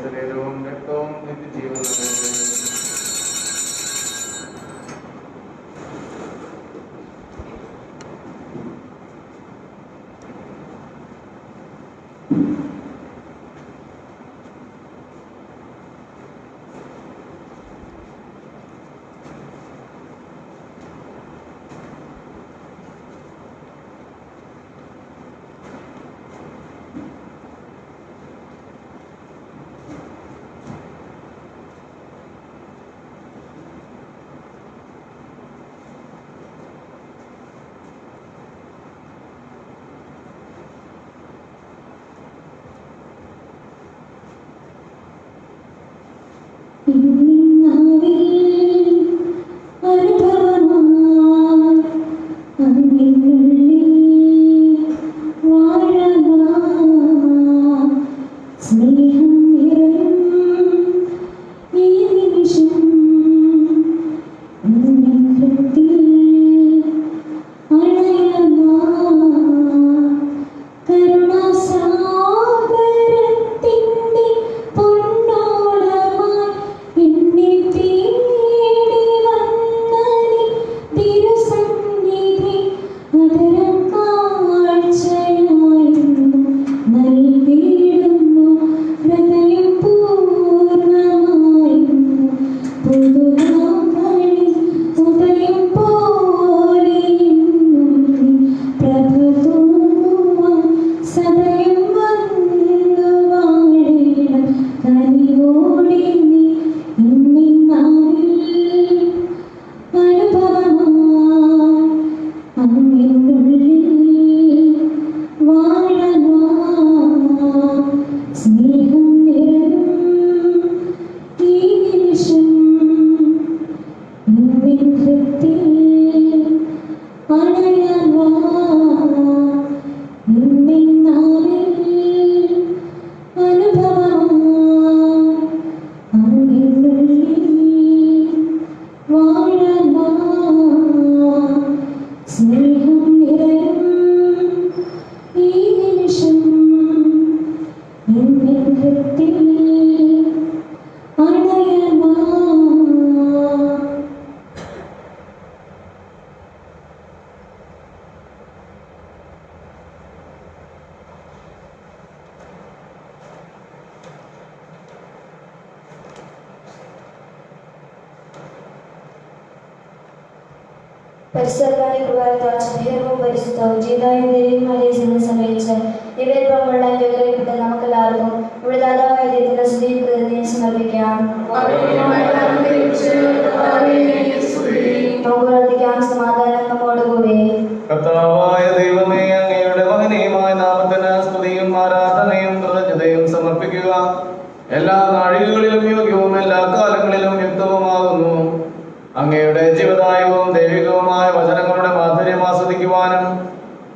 ശരീരവും രക്തവും നിത്യജീവനും പരിസരക്കാരെ കുർബാനത്താൽ സ്നേഹവും പരിശുദ്ധവും ജീതായും ദൈവമായ സമയിച്ച് ഇവരിപ്പം കൊള്ളാൻ യോഗ്യതപ്പെട്ട നമുക്കെല്ലാവർക്കും ഇവിടെ ദാതാവായ ദൈവത്തിന്റെ സ്തുതിയും സമർപ്പിക്കാം. പ്രവർത്തിക്കാം. സമാധാനം നമ്മോടുകൂടെ. കർത്താവായ ദൈവമേ, അങ്ങയുടെ മഹനീയമായ നാമത്തിന് സ്തുതിയും ആരാധനയും കൃതജ്ഞതയും സമർപ്പിക്കുക. എല്ലാ നാഴികകളിലും യോഗ്യവും എല്ലാ കാലങ്ങളിലും യുക്തവുമാകുന്നു. അങ്ങയുടെ ജീവദായകവും ദൈവികവുമായ വചനങ്ങളുടെ മാധുര്യം ആസ്വദിക്കുവാനും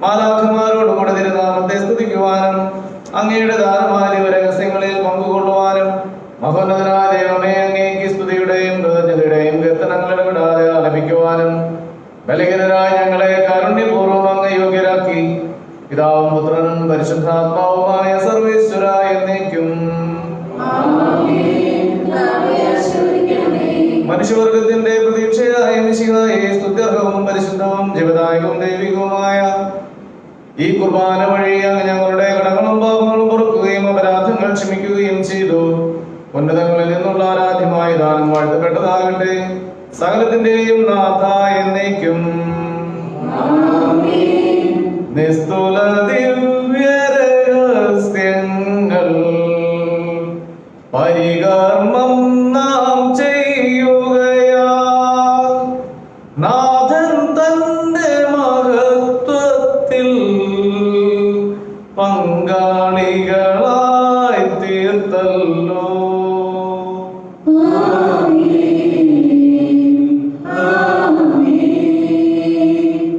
മാലാഖമാരോടുകൂടെ തിരുനാമത്തെ സ്തുതിക്കുവാനും അങ്ങയുടെ ദാനമായ രഹസ്യങ്ങളിൽ പങ്കുകൊള്ളുവാനും മഹോന്നതനായ ദൈവമേ, അങ്ങേക്ക് സ്തുതിയുടെയും കൃതജ്ഞതയുടെയും കീർത്തനങ്ങൾ വിടാതെ ആലപിക്കുവാനും ബലഹീനരായ ഞങ്ങളെ കാരുണ്യപൂർവ്വം അങ്ങ് യോഗ്യരാക്കി. പിതാവും പുത്രനും പരിശുദ്ധാത്മാവുമായ സർവേശ്വര എന്നേക്കും. മനുഷ്യവർഗത്തിന്റെ പ്രതീക്ഷയായ മിശിഹായെ സ്തുത്യർഹവും പരിശുദ്ധവും ജീവദായകവും ദൈവികവുമായ ഈ കുർബാന വഴി അങ്ങ് ഞങ്ങളുടെ കടങ്ങളും പാപങ്ങളും പൊറുക്കുകയും അപരാധങ്ങൾ ക്ഷമിക്കുകയും ചെയ്തു. ഉന്നതങ്ങളിൽ നിന്നുള്ള ആരാധ്യമായ ദാനം വാഴ്ത്തപ്പെട്ടതാകട്ടെ. സകലത്തിന്റെയും നാഥ എന്നേക്കും. നിസ്തുല ദിവ്യരഹസ്യങ്ങൾ പരികർമ്മം നാം ചെയ്യുകയാ. നാഥൻ തന്റെ മഹത്വത്തിൽ പങ്കാളികളായി തീർത്തല്ലോ.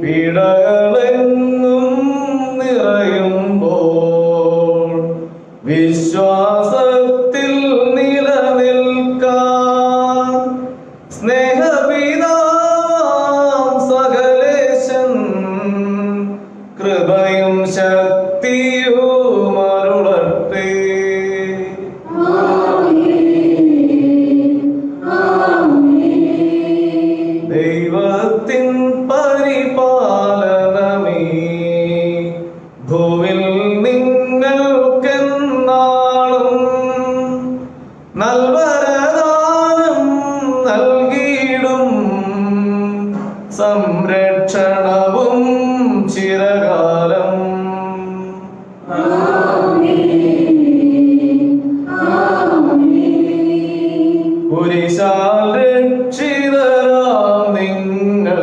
പീഡകളെങ്ങും നിറയുമ്പോൾ വിശ്വാസത്തിൽ നിലനിൽക്കാൻ സ്നേഹപിതാവാം സകലേശൻ കൃപയും ശക്തിയും അരുളട്ടെ. ദൈവത്തിൻ പരിപാലനമേ ഭൂവിൽ നിങ്ങൾക്കെന്നാളും നൽവരദാനം നൽകിയിടും. സംരക്ഷണവും ചിരകാലം. കുരിശാൽ രക്ഷിതരാം നിങ്ങൾ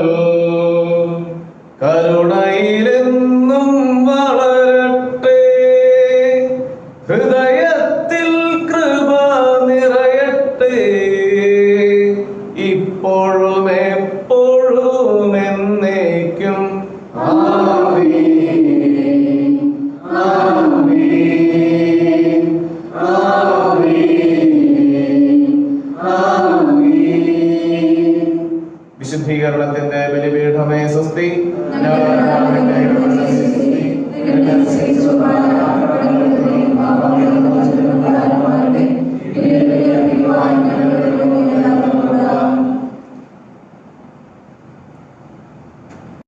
കരുണയിലെന്നും വളരട്ടെ. ഹൃദയ